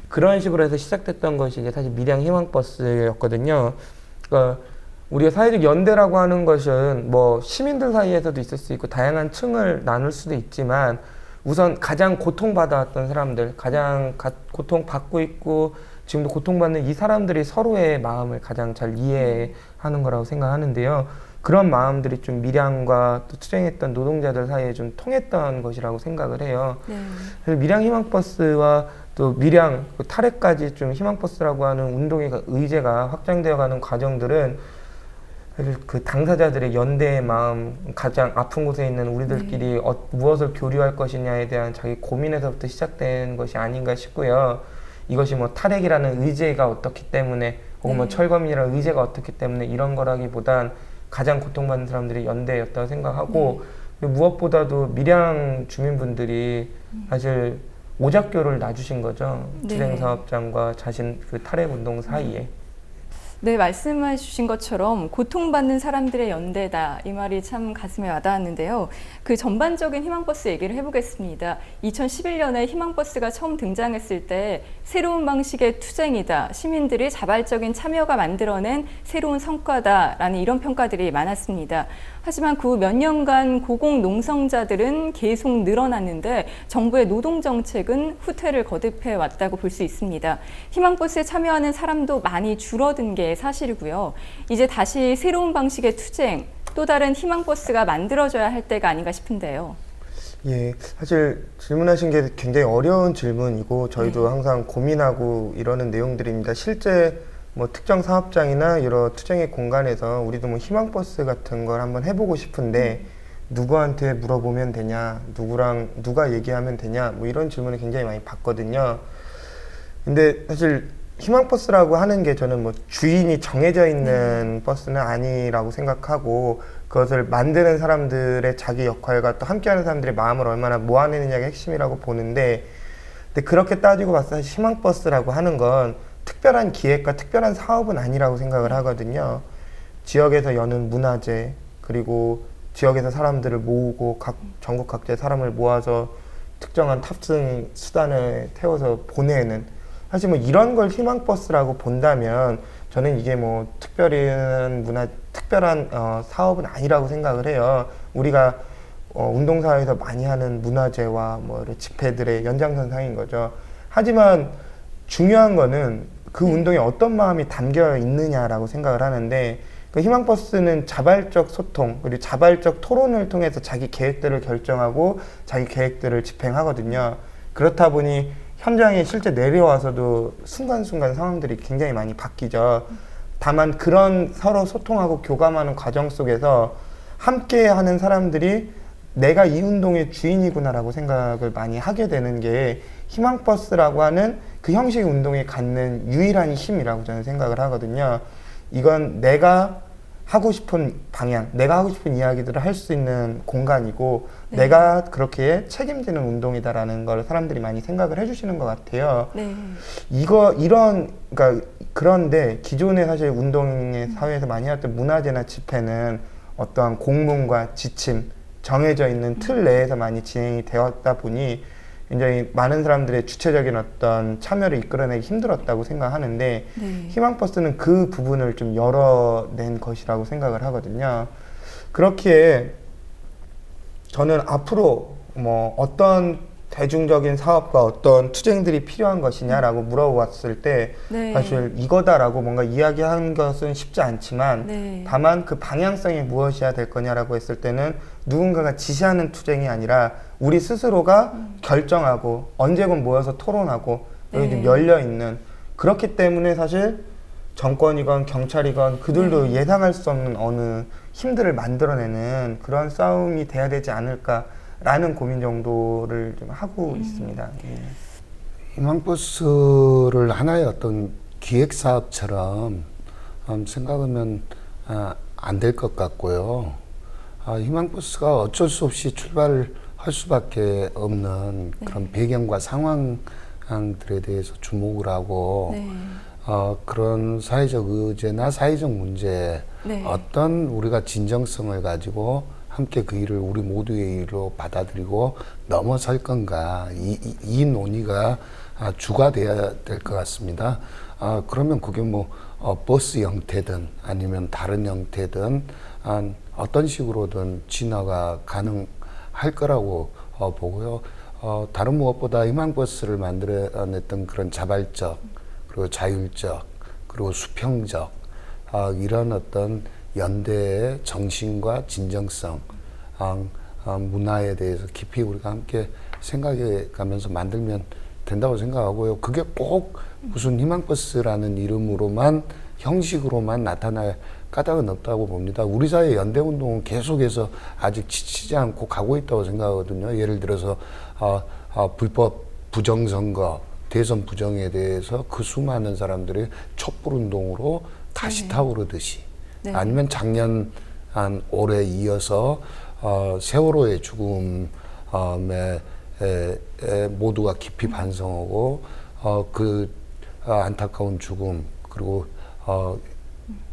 그런 식으로 해서 시작됐던 것이 이제 사실 밀양 희망버스였거든요. 그러니까 우리가 사회적 연대라고 하는 것은 뭐 시민들 사이에서도 있을 수 있고 다양한 층을 나눌 수도 있지만 우선 가장 고통받아왔던 사람들, 가장 고통받고 있고 지금도 고통받는 이 사람들이 서로의 마음을 가장 잘 이해하는 거라고 생각하는데요. 그런 마음들이 좀 밀양과 또 투쟁했던 노동자들 사이에 좀 통했던 것이라고 생각을 해요. 그래서 밀양 희망버스와 또 밀양 탈핵까지 좀 희망버스라고 하는 운동의 의제가 확장되어가는 과정들은 사실 그 당사자들의 연대의 마음, 가장 아픈 곳에 있는 우리들끼리 무엇을 교류할 것이냐에 대한 자기 고민에서부터 시작된 것이 아닌가 싶고요. 이것이 뭐 탈핵이라는 의제가 어떻기 때문에 혹은 뭐 철거민이라는 의제가 어떻기 때문에 이런 거라기보단 가장 고통받는 사람들이 연대였다고 생각하고 무엇보다도 밀양 주민분들이 사실 오작교를 놔주신 거죠. 투쟁사업장과 자신 그 탈핵운동 사이에. 네, 말씀해 주신 것처럼 고통받는 사람들의 연대다. 이 말이 참 가슴에 와닿았는데요. 그 전반적인 희망버스 얘기를 해보겠습니다. 2011년에 희망버스가 처음 등장했을 때 새로운 방식의 투쟁이다. 시민들이 자발적인 참여가 만들어낸 새로운 성과다라는 이런 평가들이 많았습니다. 하지만 그 후 몇 년간 고공농성자들은 계속 늘어났는데 정부의 노동정책은 후퇴를 거듭해 왔다고 볼 수 있습니다. 희망버스에 참여하는 사람도 많이 줄어든 게 사실이고요. 이제 다시 새로운 방식의 투쟁, 또 다른 희망버스가 만들어져야 할 때가 아닌가 싶은데요. 예, 사실 질문하신 게 굉장히 어려운 질문이고 저희도 항상 고민하고 이러는 내용들입니다. 실제 뭐 특정 사업장이나 여러 투쟁의 공간에서 우리도 뭐 희망버스 같은 걸 한번 해보고 싶은데 누구한테 물어보면 되냐, 누구랑 누가 얘기하면 되냐, 뭐 이런 질문을 굉장히 많이 받거든요. 근데 사실 희망버스라고 하는 게 저는 뭐 주인이 정해져 있는 버스는 아니라고 생각하고 그것을 만드는 사람들의 자기 역할과 또 함께하는 사람들의 마음을 얼마나 모아내느냐가 핵심이라고 보는데, 근데 그렇게 따지고 봤을 때 희망버스라고 하는 건 특별한 기획과 특별한 사업은 아니라고 생각을 하거든요. 지역에서 여는 문화재, 그리고 지역에서 사람들을 모으고 전국 각지의 사람을 모아서 특정한 탑승 수단을 태워서 보내는, 사실 뭐 이런 걸 희망버스라고 본다면 저는 이게 뭐 특별한 사업은 아니라고 생각을 해요. 우리가 운동사회에서 많이 하는 문화재와 뭐 집회들의 연장선상인 거죠. 하지만 중요한 거는 그 운동에 어떤 마음이 담겨 있느냐라고 생각을 하는데, 그 희망버스는 자발적 소통 그리고 자발적 토론을 통해서 자기 계획들을 결정하고 자기 계획들을 집행하거든요. 그렇다 보니 현장에 실제 내려와서도 순간순간 상황들이 굉장히 많이 바뀌죠. 다만 그런 서로 소통하고 교감하는 과정 속에서 함께 하는 사람들이 내가 이 운동의 주인이구나라고 생각을 많이 하게 되는 게 희망버스라고 하는 그 형식의 운동이 갖는 유일한 힘이라고 저는 생각을 하거든요. 이건 내가 하고 싶은 방향, 내가 하고 싶은 이야기들을 할 수 있는 공간이고 내가 그렇게 책임지는 운동이다라는 걸 사람들이 많이 생각을 해주시는 것 같아요. 네. 그러니까 그런데 기존에 사실 운동의 사회에서 많이 했던 문화제나 집회는 어떠한 공문과 지침, 정해져 있는 틀 내에서 많이 진행이 되었다 보니 굉장히 많은 사람들의 주체적인 어떤 참여를 이끌어내기 힘들었다고 생각하는데 희망버스는 그 부분을 좀 열어낸 것이라고 생각을 하거든요. 그렇기에 저는 앞으로 뭐 어떤 대중적인 사업과 어떤 투쟁들이 필요한 것이냐라고 물어봤을 때 사실 이거다라고 뭔가 이야기하는 것은 쉽지 않지만 다만 그 방향성이 무엇이어야 될 거냐라고 했을 때는 누군가가 지시하는 투쟁이 아니라 우리 스스로가 결정하고 언제건 모여서 토론하고 여기 좀 열려있는, 그렇기 때문에 사실 정권이건 경찰이건 그들도 예상할 수 없는 어느 힘들을 만들어내는 그런 싸움이 돼야 되지 않을까라는 고민 정도를 좀 하고 있습니다. 희망버스를 하나의 어떤 기획사업처럼 생각하면 안 될 것 같고요. 희망버스가 어쩔 수 없이 출발을 할 수밖에 없는 그런 배경과 상황들에 대해서 주목을 하고 그런 사회적 의제나 사회적 문제, 어떤 우리가 진정성을 가지고 함께 그 일을 우리 모두의 일로 받아들이고 넘어설 건가, 이 논의가 주가 돼야 될 것 같습니다. 그러면 그게 뭐 버스 형태든 아니면 다른 형태든 어떤 식으로든 진화가 가능할 거라고 보고요. 다른 무엇보다 희망버스를 만들어냈던 그런 자발적, 그리고 자율적, 그리고 수평적 이런 어떤 연대의 정신과 진정성, 문화에 대해서 깊이 우리가 함께 생각해 가면서 만들면 된다고 생각하고요. 그게 꼭 무슨 희망버스라는 이름으로만, 형식으로만 나타날 까닭은 없다고 봅니다. 우리 사회 연대운동은 계속해서 아직 지치지 않고 가고 있다고 생각하거든요. 예를 들어서 불법 부정선거, 대선 부정에 대해서 그 수많은 사람들이 촛불운동으로 다시 타오르듯이, 아니면 작년 올해 이어서 세월호의 죽음에 모두가 깊이 반성하고 그 안타까운 죽음, 그리고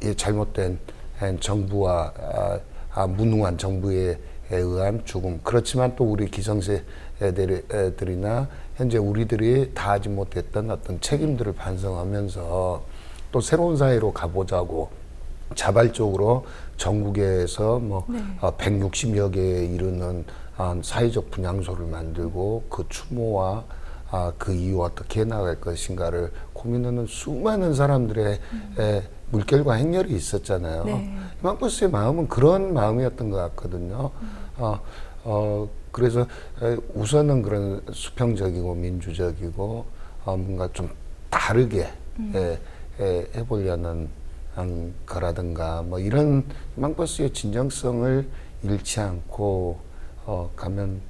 이 잘못된 정부와 무능한 정부에 의한 죽음, 그렇지만 또 우리 기성세대들이나 현재 우리들이 다하지 못했던 어떤 책임들을 반성하면서 또 새로운 사회로 가보자고 자발적으로 전국에서 뭐 160여 개에 이르는 사회적 분향소를 만들고 그 추모와 그 이후 어떻게 나갈 것인가를 고민하는 수많은 사람들의 물결과 행렬이 있었잖아요. 희망버스의 마음은 그런 마음이었던 것 같거든요. 그래서 우선은 그런 수평적이고 민주적이고 뭔가 좀 다르게 해보려는 거라든가 뭐 이런 희망버스의 진정성을 잃지 않고 가면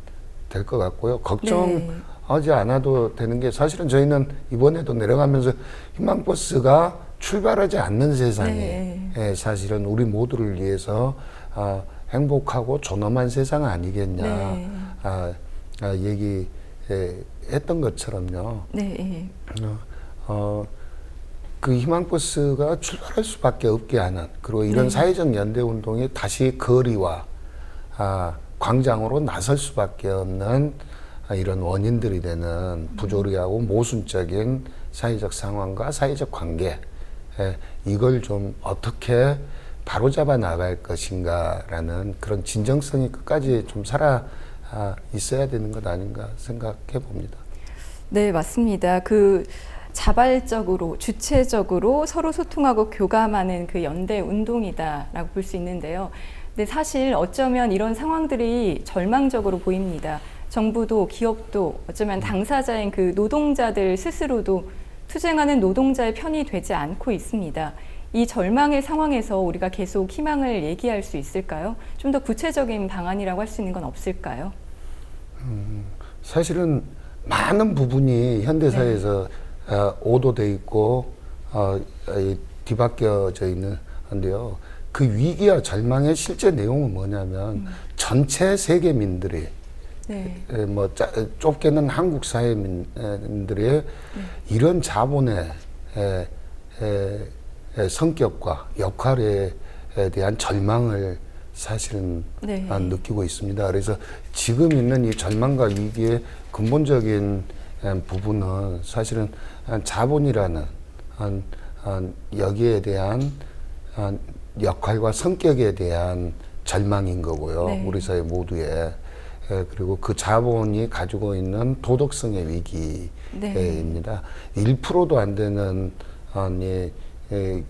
될 것 같고요. 걱정하지 않아도 되는 게, 사실은 저희는 이번에도 내려가면서 희망버스가 출발하지 않는 세상에 사실은 우리 모두를 위해서 행복하고 존엄한 세상 아니겠냐 얘기했던 것처럼요. 그 희망버스가 출발할 수밖에 없게 하는, 그리고 이런 사회적 연대운동이 다시 거리와 광장으로 나설 수밖에 없는 이런 원인들이 되는 부조리하고 모순적인 사회적 상황과 사회적 관계, 이걸 좀 어떻게 바로잡아 나갈 것인가라는 그런 진정성이 끝까지 좀 살아 있어야 되는 것 아닌가 생각해 봅니다. 네, 맞습니다. 그 자발적으로, 주체적으로 서로 소통하고 교감하는 그 연대 운동이다라고 볼 수 있는데요. 근데 사실 어쩌면 이런 상황들이 절망적으로 보입니다. 정부도 기업도 어쩌면 당사자인 그 노동자들 스스로도 투쟁하는 노동자의 편이 되지 않고 있습니다. 이 절망의 상황에서 우리가 계속 희망을 얘기할 수 있을까요? 좀 더 구체적인 방안이라고 할 수 있는 건 없을까요? 사실은 많은 부분이 현대사회에서 오도돼 있고 뒤바뀌어져 있는데요. 그 위기와 절망의 실제 내용은 뭐냐면 전체 세계민들이 네. 뭐 좁게는 한국 사회민들의 이런 자본의 성격과 역할에 대한 절망을 사실은 네. 느끼고 있습니다. 그래서 지금 있는 이 절망과 위기의 근본적인 부분은 사실은 자본이라는 여기에 대한 역할과 성격에 대한 절망인 거고요. 네. 우리 사회 모두에. 그리고 그 자본이 가지고 있는 도덕성의 위기입니다. 1%도 안 되는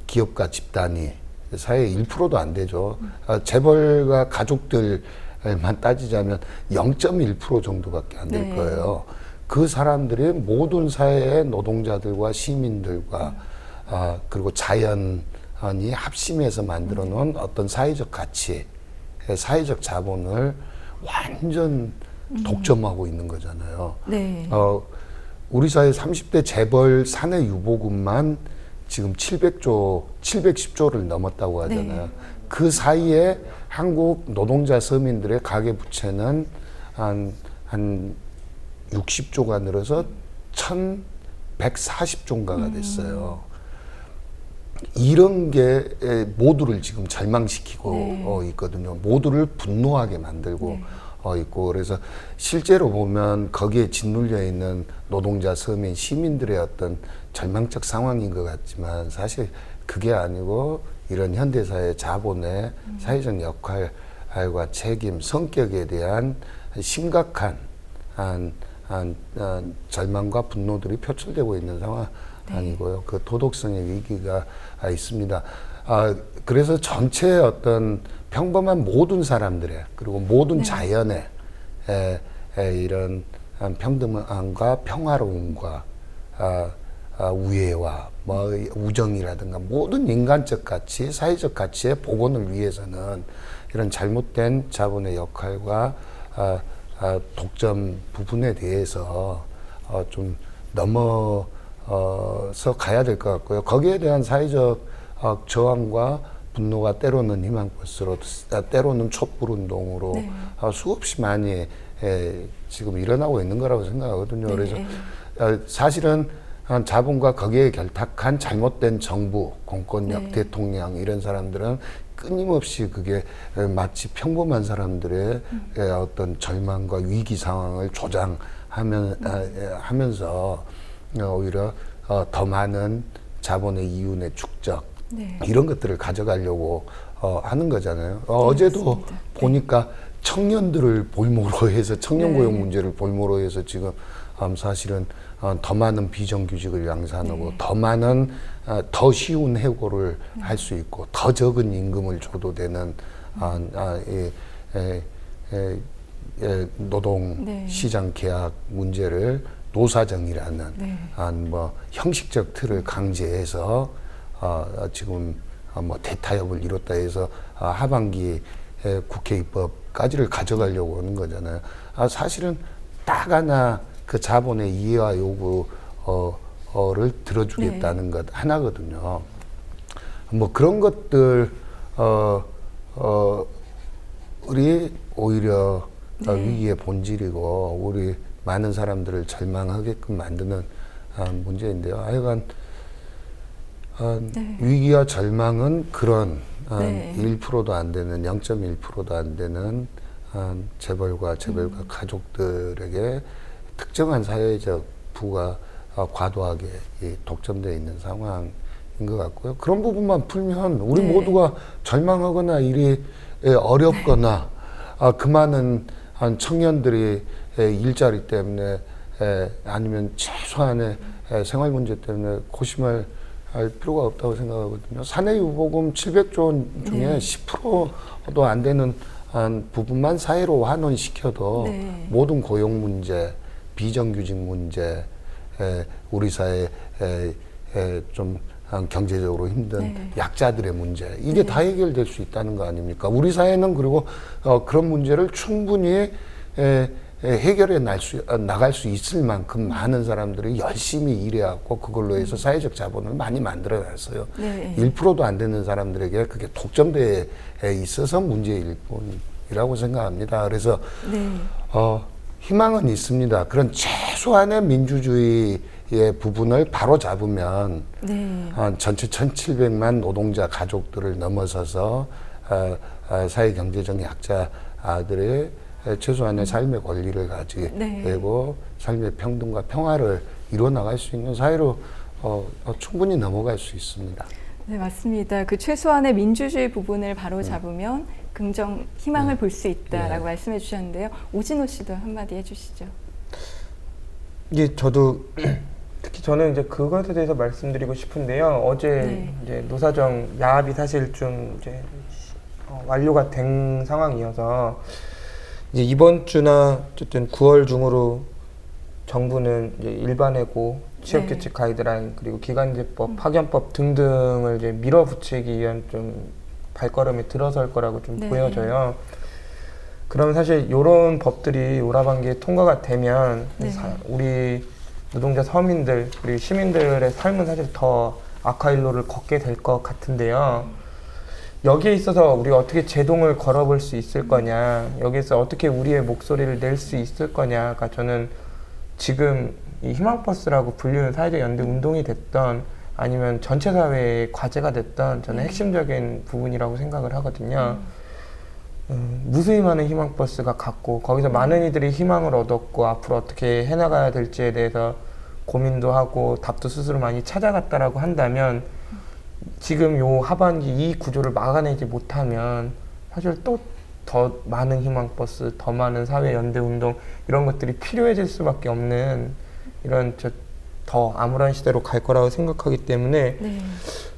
기업과 집단이 사회의 1%도 안 되죠. 재벌과 가족들만 따지자면 0.1% 정도밖에 안 될 네. 거예요. 그 사람들이 모든 사회의 노동자들과 시민들과 그리고 자연이 합심해서 만들어 놓은 어떤 사회적 가치, 사회적 자본을 완전 독점하고 있는 거잖아요. 네. 우리 사회 30대 재벌 사내 유보금만 지금 710조를 넘었다고 하잖아요. 네. 그 사이에 한국 노동자 서민들의 가계 부채는 한 60조가 늘어서 1140조인가가 됐어요. 이런 게 모두를 지금 절망시키고 네. 있거든요. 모두를 분노하게 만들고 있고, 그래서 실제로 보면 거기에 짓눌려 있는 노동자, 서민, 시민들의 어떤 절망적 상황인 것 같지만 사실 그게 아니고 이런 현대사회 자본의 사회적 역할과 책임, 성격에 대한 심각한 절망과 분노들이 표출되고 있는 상황이고요. 그 도덕성의 위기가 있습니다. 그래서 전체 어떤 평범한 모든 사람들의 그리고 모든 자연의 이런 평등함과 평화로움과 우애와 뭐 우정이라든가 모든 인간적 가치, 사회적 가치의 복원을 위해서는 이런 잘못된 자본의 역할과 독점 부분에 대해서 좀 넘어서 가야 될 것 같고요. 거기에 대한 사회적 저항과 분노가 때로는 희망버스로, 때로는 촛불운동으로 수없이 많이 지금 일어나고 있는 거라고 생각하거든요. 네. 그래서 사실은 자본과 거기에 결탁한 잘못된 정부, 공권력, 대통령 이런 사람들은 끊임없이 그게 마치 평범한 사람들의 어떤 절망과 위기 상황을 조장하면서 오히려 더 많은 자본의 이윤의 축적 이런 것들을 가져가려고 하는 거잖아요. 어제도 보니까 청년들을 볼모로 해서 청년 고용 문제를 볼모로 해서 지금 사실은 더 많은 비정규직을 양산하고 더 많은 더 쉬운 해고를 할 수 있고 더 적은 임금을 줘도 되는 노동 시장 계약 문제를 노사정이라는 뭐 형식적 틀을 강제해서 지금 뭐 대타협을 이뤘다 해서 하반기 국회 입법까지를 가져가려고 하는 거잖아요. 사실은 딱 하나 그 자본의 이해와 요구를 들어주겠다는 것 하나거든요. 뭐 그런 것들 우리 오히려 위기의 본질이고 우리 많은 사람들을 절망하게끔 만드는 문제인데요. 하여간 위기와 절망은 그런 1%도 안 되는 0.1%도 안 되는 재벌과 가족들에게 특정한 사회적 부가 과도하게 독점되어 있는 상황인 것 같고요. 그런 부분만 풀면 우리 모두가 절망하거나 일이 어렵거나 그 많은 청년들이 일자리 때문에 아니면 최소한의 생활 문제 때문에 고심할 필요가 없다고 생각하거든요. 사내유보금 700조 원 중에 10%도 안 되는 부분만 사회로 환원시켜도 모든 고용 문제, 비정규직 문제, 우리 사회 좀 경제적으로 힘든 약자들의 문제 이게 다 해결될 수 있다는 거 아닙니까? 우리 사회는 그리고 그런 문제를 충분히 해결해 나갈 수 있을 만큼 많은 사람들이 열심히 일해왔고 그걸로 해서 사회적 자본을 많이 만들어놨어요. 네. 1%도 안 되는 사람들에게 그게 독점대에 있어서 문제일 뿐이라고 생각합니다. 그래서 네. 희망은 있습니다. 그런 최소한의 민주주의의 부분을 바로 잡으면 네. 전체 1,700만 노동자 가족들을 넘어서서 사회 경제적 약자들의 최소한의 삶의 권리를 가지게 네. 되고 삶의 평등과 평화를 이루어 나갈 수 있는 사회로 충분히 넘어갈 수 있습니다. 네, 맞습니다. 그 최소한의 민주주의 부분을 바로 잡으면 긍정 희망을 볼 수 있다라고 말씀해 주셨는데요. 오진호 씨도 한마디 해주시죠. 이게 저도 특히 저는 이제 그것에 대해서 말씀드리고 싶은데요. 어제 이제 노사정 야합이 사실 좀 이제 완료가 된 상황이어서 이제 이번 주나 어쨌든 9월 중으로 정부는 이제 일반해고, 취업규칙 가이드라인, 그리고 기간제법, 파견법 등등을 이제 밀어붙이기 위한 좀 발걸음에 들어설 거라고 좀 보여져요. 그러면 사실 이런 법들이 올 하반기에 통과가 되면 우리 노동자 서민들 그리고 시민들의 삶은 사실 더 악화일로를 걷게 될 것 같은데요. 여기에 있어서 우리가 어떻게 제동을 걸어볼 수 있을 거냐, 여기에서 어떻게 우리의 목소리를 낼 수 있을 거냐가 저는 지금 이 희망버스라고 불리는 사회적 연대 운동이 됐던 아니면 전체 사회의 과제가 됐던 저는 핵심적인 부분이라고 생각을 하거든요. 무수히 많은 희망버스가 갔고 거기서 많은 이들이 희망을 얻었고 앞으로 어떻게 해나가야 될지에 대해서 고민도 하고 답도 스스로 많이 찾아갔다라고 한다면 지금 요 하반기 이 구조를 막아내지 못하면 사실 또 더 많은 희망버스, 더 많은 사회 연대 운동 이런 것들이 필요해질 수밖에 없는 이런 더 암울한 시대로 갈 거라고 생각하기 때문에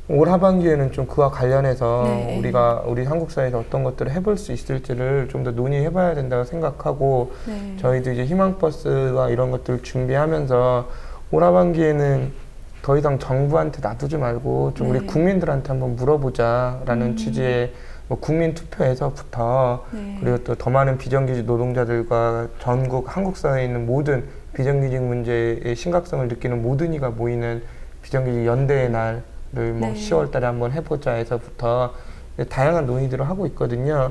올 하반기에는 좀 그와 관련해서 우리가 우리 한국 사회에서 어떤 것들을 해볼 수 있을지를 좀 더 논의해봐야 된다고 생각하고 저희도 이제 희망버스와 이런 것들을 준비하면서 올 하반기에는 더 이상 정부한테 놔두지 말고 좀 우리 국민들한테 한번 물어보자라는 취지의 뭐 국민 투표에서부터 그리고 또 더 많은 비정규직 노동자들과 전국 한국 사회에 있는 모든 비정규직 문제의 심각성을 느끼는 모든 이가 모이는 비정규직 연대의 날을 뭐 10월 달에 한번 해보자 해서부터 다양한 논의들을 하고 있거든요.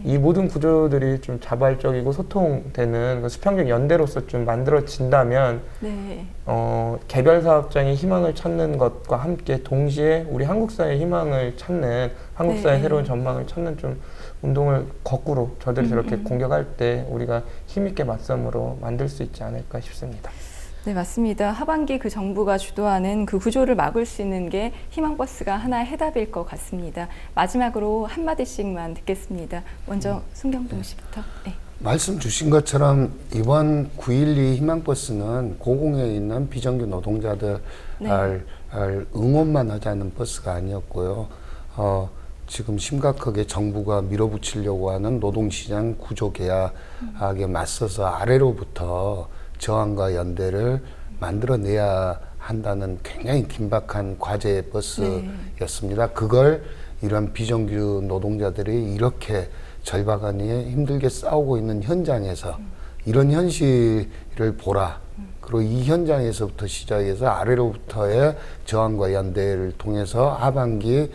이 모든 구조들이 좀 자발적이고 소통되는 수평적 연대로서 좀 만들어진다면 개별 사업장의 희망을 찾는 것과 함께 동시에 우리 한국 사회의 희망을 찾는 한국 사회의 새로운 전망을 찾는 좀 운동을 거꾸로 저들이 저렇게 공격할 때 우리가 힘있게 맞섬으로 만들 수 있지 않을까 싶습니다. 네, 맞습니다. 하반기 그 정부가 주도하는 그 구조를 막을 수 있는 게 희망버스가 하나의 해답일 것 같습니다. 마지막으로 한마디씩만 듣겠습니다. 먼저 손경동 씨부터. 말씀 주신 것처럼 이번 9.12 희망버스는 고공에 있는 비정규 노동자들 응원만 하자는 버스가 아니었고요. 지금 심각하게 정부가 밀어붙이려고 하는 노동시장 구조 개혁에 맞서서 아래로부터 저항과 연대를 만들어내야 한다는 굉장히 긴박한 과제의 버스였습니다. 그걸 이런 비정규 노동자들이 이렇게 절박 아니에 힘들게 싸우고 있는 현장에서 이런 현실을 보라. 그리고 이 현장에서부터 시작해서 아래로부터의 저항과 연대를 통해서 하반기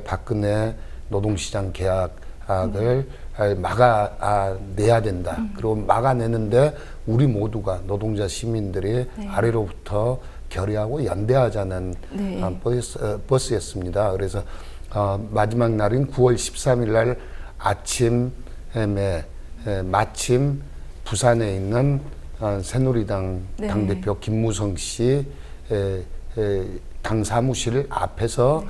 박근혜 노동시장 개혁을 막아내야 된다. 그리고 막아내는데 우리 모두가 노동자 시민들이 아래로부터 결의하고 연대하자는 버스였습니다. 그래서 마지막 날인 9월 13일 날 아침에 마침 부산에 있는 새누리당 당대표 김무성 씨 당 사무실 앞에서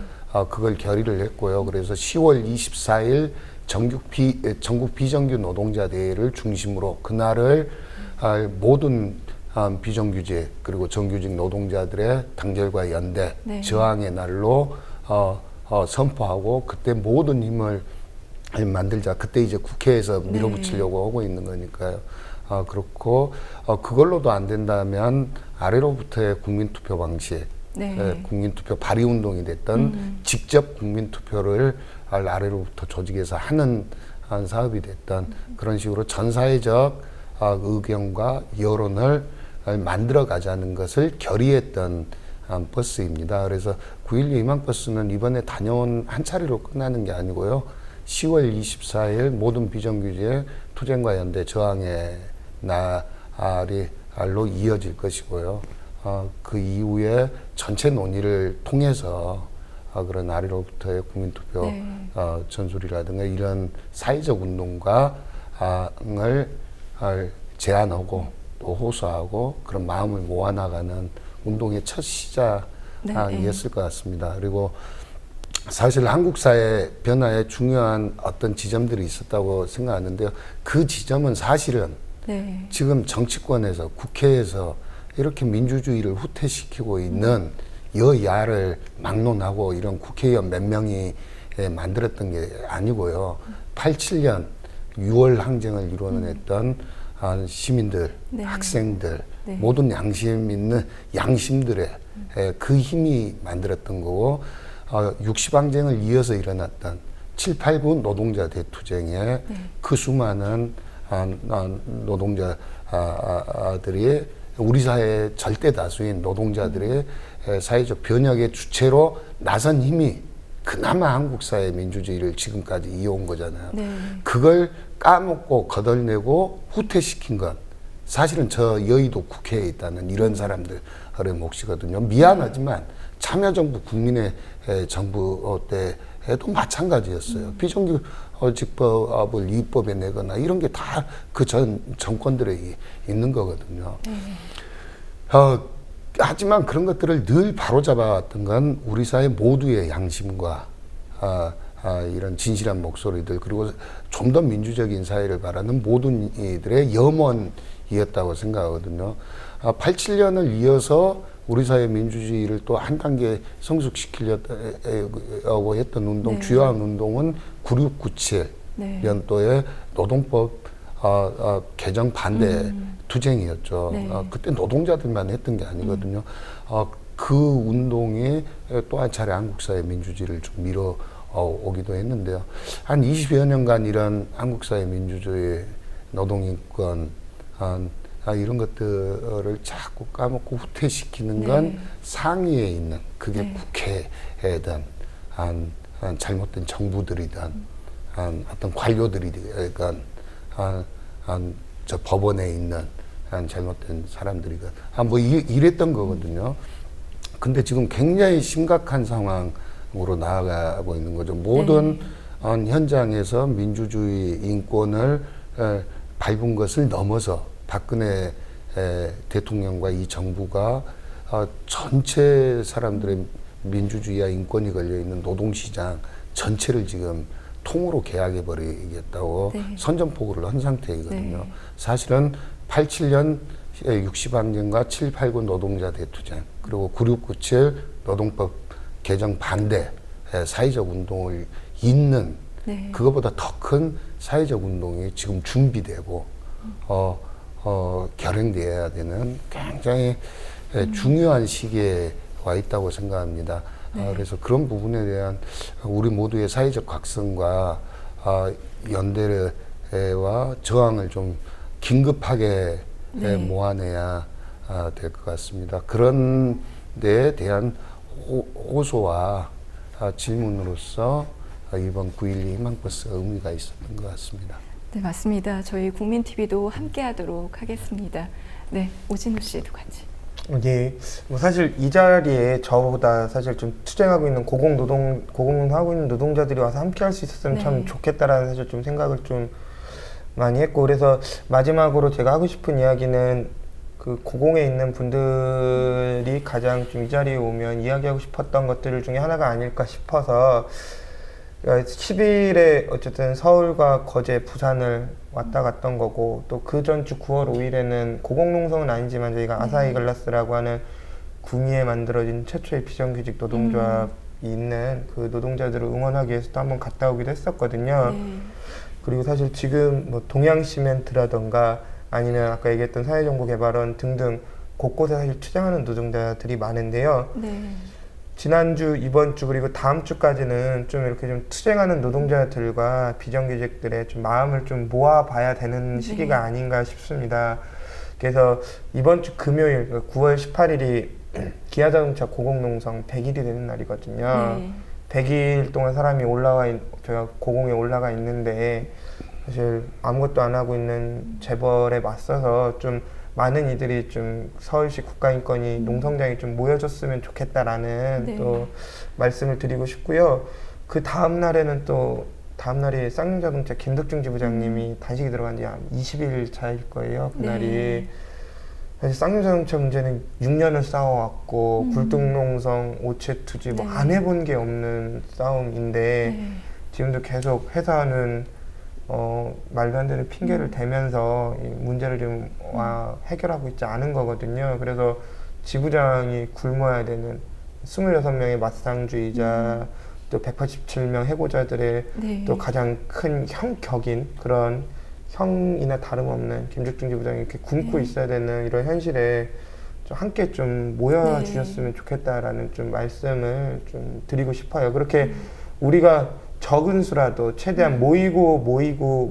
그걸 결의를 했고요. 그래서 10월 24일 전국 비정규 노동자 대회를 중심으로 그날을 모든 비정규직 그리고 정규직 노동자들의 단결과 연대 저항의 날로 선포하고 그때 모든 힘을 만들자. 그때 이제 국회에서 밀어붙이려고 하고 있는 거니까요. 그렇고 그걸로도 안 된다면 아래로부터의 국민투표 방식, 국민투표 발의운동이 됐던 직접 국민투표를 아래로부터 조직해서 하는 사업이 됐던 그런 식으로 전사회적 의견과 여론을 만들어 가자는 것을 결의했던 버스입니다. 그래서 9.12 희망버스는 이번에 다녀온 한 차례로 끝나는 게 아니고요. 10월 24일 모든 비정규직 투쟁과 연대 저항의 날로 이어질 것이고요. 그 이후에 전체 논의를 통해서 그런 아래로부터의 국민투표 네. 전술이라든가 이런 사회적 운동과 을 제안하고 또 호소하고 그런 마음을 모아나가는 운동의 첫 시작이었을 것 같습니다. 그리고 사실 한국 사회 변화에 중요한 어떤 지점들이 있었다고 생각하는데요. 그 지점은 사실은 네. 지금 정치권에서 국회에서 이렇게 민주주의를 후퇴시키고 있는 여야를 막론하고 이런 국회의원 몇 명이 만들었던 게 아니고요. 87년 6월 항쟁을 이뤄냈던 시민들, 네. 학생들, 네. 모든 양심 있는 양심들의 그 힘이 만들었던 거고 60항쟁을 이어서 일어났던 7, 8구 노동자 대투쟁에 네. 그 수많은 노동자들이 우리 사회의 절대 다수인 노동자들의 사회적 변혁의 주체로 나선 힘이 그나마 한국 사회 민주주의를 지금까지 이어온 거잖아요. 네. 그걸 까먹고 거덜내고 후퇴시킨 건 사실은 저 여의도 국회에 있다는 이런 사람들의 몫이거든요. 미안하지만 참여정부 국민의 정부 때에도 마찬가지였어요. 비정규직법을 입법에 내거나 이런 게 다 그 전 정권들에 있는 거거든요. 하지만 그런 것들을 늘 바로잡아왔던 건 우리 사회 모두의 양심과 이런 진실한 목소리들 그리고 좀 더 민주적인 사회를 바라는 모든 이들의 염원이었다고 생각하거든요. 87년을 이어서 우리 사회 민주주의를 또 한 단계 성숙시키려고 했던 운동, 네. 주요한 운동은 9697 네. 연도의 노동법 개정 반대 투쟁이었죠. 네. 그때 노동자들만 했던 게 아니거든요. 그 운동이 또 한 차례 한국 사회 민주주의를 좀 밀어오기도 했는데요. 한 20여 년간 이런 한국 사회 민주주의, 노동인권 이런 것들을 자꾸 까먹고 후퇴시키는 건 네. 상위에 있는 그게 네. 국회든 잘못된 정부들이든 어떤 관료들이든 저 법원에 있는 잘못된 사람들이든 뭐 이랬던 거거든요. 근데 지금 굉장히 심각한 상황으로 나아가고 있는 거죠. 모든 현장에서 민주주의 인권을 밟은 것을 넘어서 박근혜 대통령과 이 정부가 전체 사람들의 민주주의와 인권이 걸려있는 노동시장 전체를 지금 통으로 개혁해버리겠다고 네. 선전포고를 한 상태이거든요. 네. 사실은 87년 60항쟁과 7, 8구 노동자 대투쟁 그리고 9697 노동법 개정 반대 사회적 운동을 잇는 네. 그거보다 더 큰 사회적 운동이 지금 준비되고 결행되어야 되는 굉장히 중요한 시기에 와 있다고 생각합니다. 네. 그래서 그런 부분에 대한 우리 모두의 사회적 각성과 연대와 저항을 좀 긴급하게 네. 모아내야 될 것 같습니다. 그런 데에 대한 호소와 질문으로서 이번 9.12 희망버스가 의미가 있었던 것 같습니다. 네, 맞습니다. 저희 국민TV도 함께 하도록 하겠습니다. 네, 오진우 씨도 같이. 예, 뭐 사실 이 자리에 저보다 사실 좀 투쟁하고 있는 고공노동하고 있는 노동자들이 와서 함께 할 수 있었으면 네. 참 좋겠다라는 사실 좀 생각을 좀 많이 했고, 그래서 마지막으로 제가 하고 싶은 이야기는 그 고공에 있는 분들이 가장 좀 이 자리에 오면 이야기하고 싶었던 것들 중에 하나가 아닐까 싶어서 10일에 어쨌든 서울과 거제, 부산을 왔다 갔던 거고, 또 그 전주 9월 5일에는 고공농성은 아니지만 저희가 아사히 글라스라고 하는 구미에 만들어진 최초의 비정규직 노동조합이 있는 그 노동자들을 응원하기 위해서 또 한번 갔다 오기도 했었거든요. 네. 그리고 사실 지금 뭐 동양시멘트라던가 아니면 아까 얘기했던 사회정보개발원 등등 곳곳에 사실 투쟁하는 노동자들이 많은데요. 네. 지난주, 이번 주 그리고 다음 주까지는 좀 이렇게 좀 투쟁하는 노동자들과 비정규직들의 좀 마음을 좀 모아봐야 되는 시기가 아닌가 싶습니다. 그래서 이번 주 금요일 9월 18일이 기아자동차 고공농성 100일이 되는 날이거든요. 100일 동안 사람이 저희가 고공에 올라가 있는데 사실 아무것도 안 하고 있는 재벌에 맞서서 좀 많은 이들이 좀 서울시 국가인권위 농성장에 좀 모여줬으면 좋겠다라는 또 말씀을 드리고 싶고요. 그 다음 날에는 또 다음 날이 쌍용자동차 김덕중 지부장님이 단식이 들어간 지 한 20일 차일 거예요. 그날이. 사실 쌍용자동차 문제는 6년을 싸워왔고 굴뚝농성, 오체투지 뭐 안 해본 게 없는 싸움인데 지금도 계속 회사는 말도 안 되는 핑계를 대면서 이 문제를 좀 해결하고 있지 않은 거거든요. 그래서 지부장이 굶어야 되는 26명의 맞상주의자 또 187명 해고자들의 또 가장 큰 형격인 그런 형이나 다름없는 김덕중 지부장이 이렇게 굶고 있어야 되는 이런 현실에 좀 함께 좀 모여주셨으면 좋겠다라는 좀 말씀을 좀 드리고 싶어요. 그렇게 우리가 적은 수라도 최대한 모이고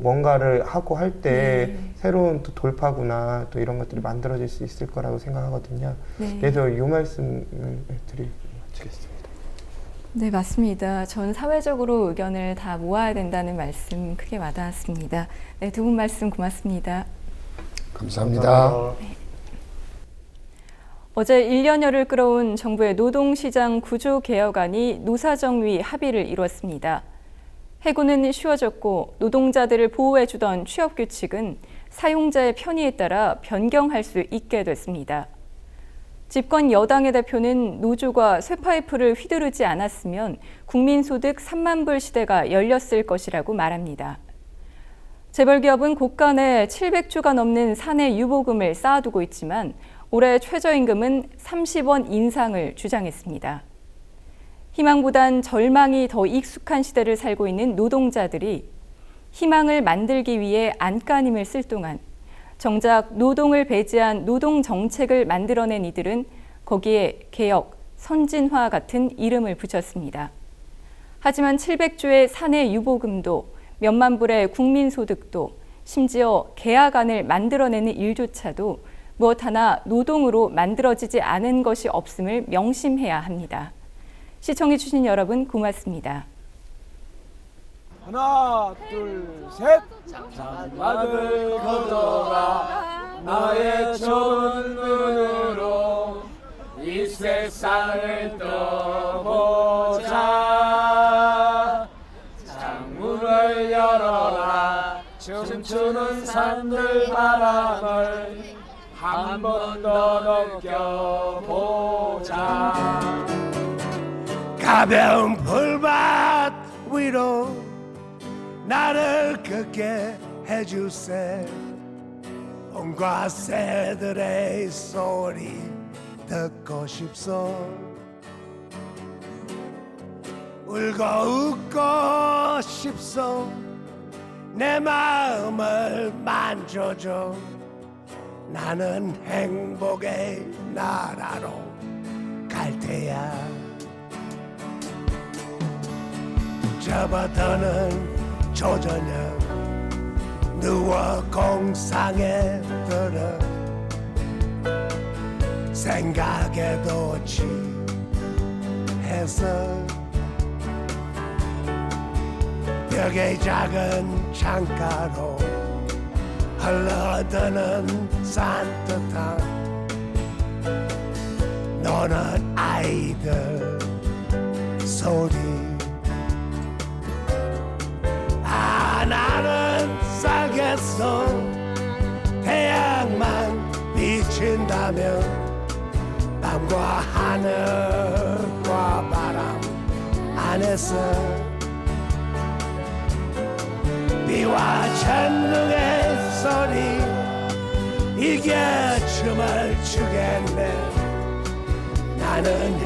뭔가를 하고 할 때 새로운 또 돌파구나 또 이런 것들이 만들어질 수 있을 거라고 생각하거든요. 그래서 이 말씀을 드리겠습니다. 네, 맞습니다. 전 사회적으로 의견을 다 모아야 된다는 말씀 크게 와닿았습니다. 네, 두 분 말씀 고맙습니다. 감사합니다. 어제 1년여를 끌어온 정부의 노동시장 구조 개혁안이 노사정위 합의를 이뤘습니다. 해고는 쉬워졌고 노동자들을 보호해주던 취업규칙은 사용자의 편의에 따라 변경할 수 있게 됐습니다. 집권 여당의 대표는 노조가 쇠파이프를 휘두르지 않았으면 국민소득 3만 불 시대가 열렸을 것이라고 말합니다. 재벌기업은 곳간에 700조가 넘는 사내 유보금을 쌓아두고 있지만 올해 최저임금은 30원 인상을 주장했습니다. 희망보단 절망이 더 익숙한 시대를 살고 있는 노동자들이 희망을 만들기 위해 안간힘을 쓸 동안 정작 노동을 배제한 노동 정책을 만들어낸 이들은 거기에 개혁, 선진화 같은 이름을 붙였습니다. 하지만 700조의 사내 유보금도 몇만 불의 국민소득도 심지어 계약안을 만들어내는 일조차도 무엇 하나 노동으로 만들어지지 않은 것이 없음을 명심해야 합니다. 시청해주신 여러분 고맙습니다. 하나, 둘, 셋. 장막을 걷어라 나의 좋은 눈으로 이 세상을 떠보자. 창문을 열어라 춤추는 산들 바람을 한 번 더 느껴보자. 가벼운 풀밭 위로 나를 걷게 해주세. 온갖 새들의 소리 듣고 싶소. 울고 웃고 싶소. 내 마음을 만져줘. 나는 행복의 나라로 갈 테야. 접어드는 조저녁 누워 공상에 들어 생각에도 취해서 벽의 작은 창가로 흘러드는 산뜻한 노는 아이들 소리. 나는 살겠어. 태양만 비친다면 밤과 하늘과 바람 안에서 비와 천둥의 소리 이겨 춤을 추겠네. 나는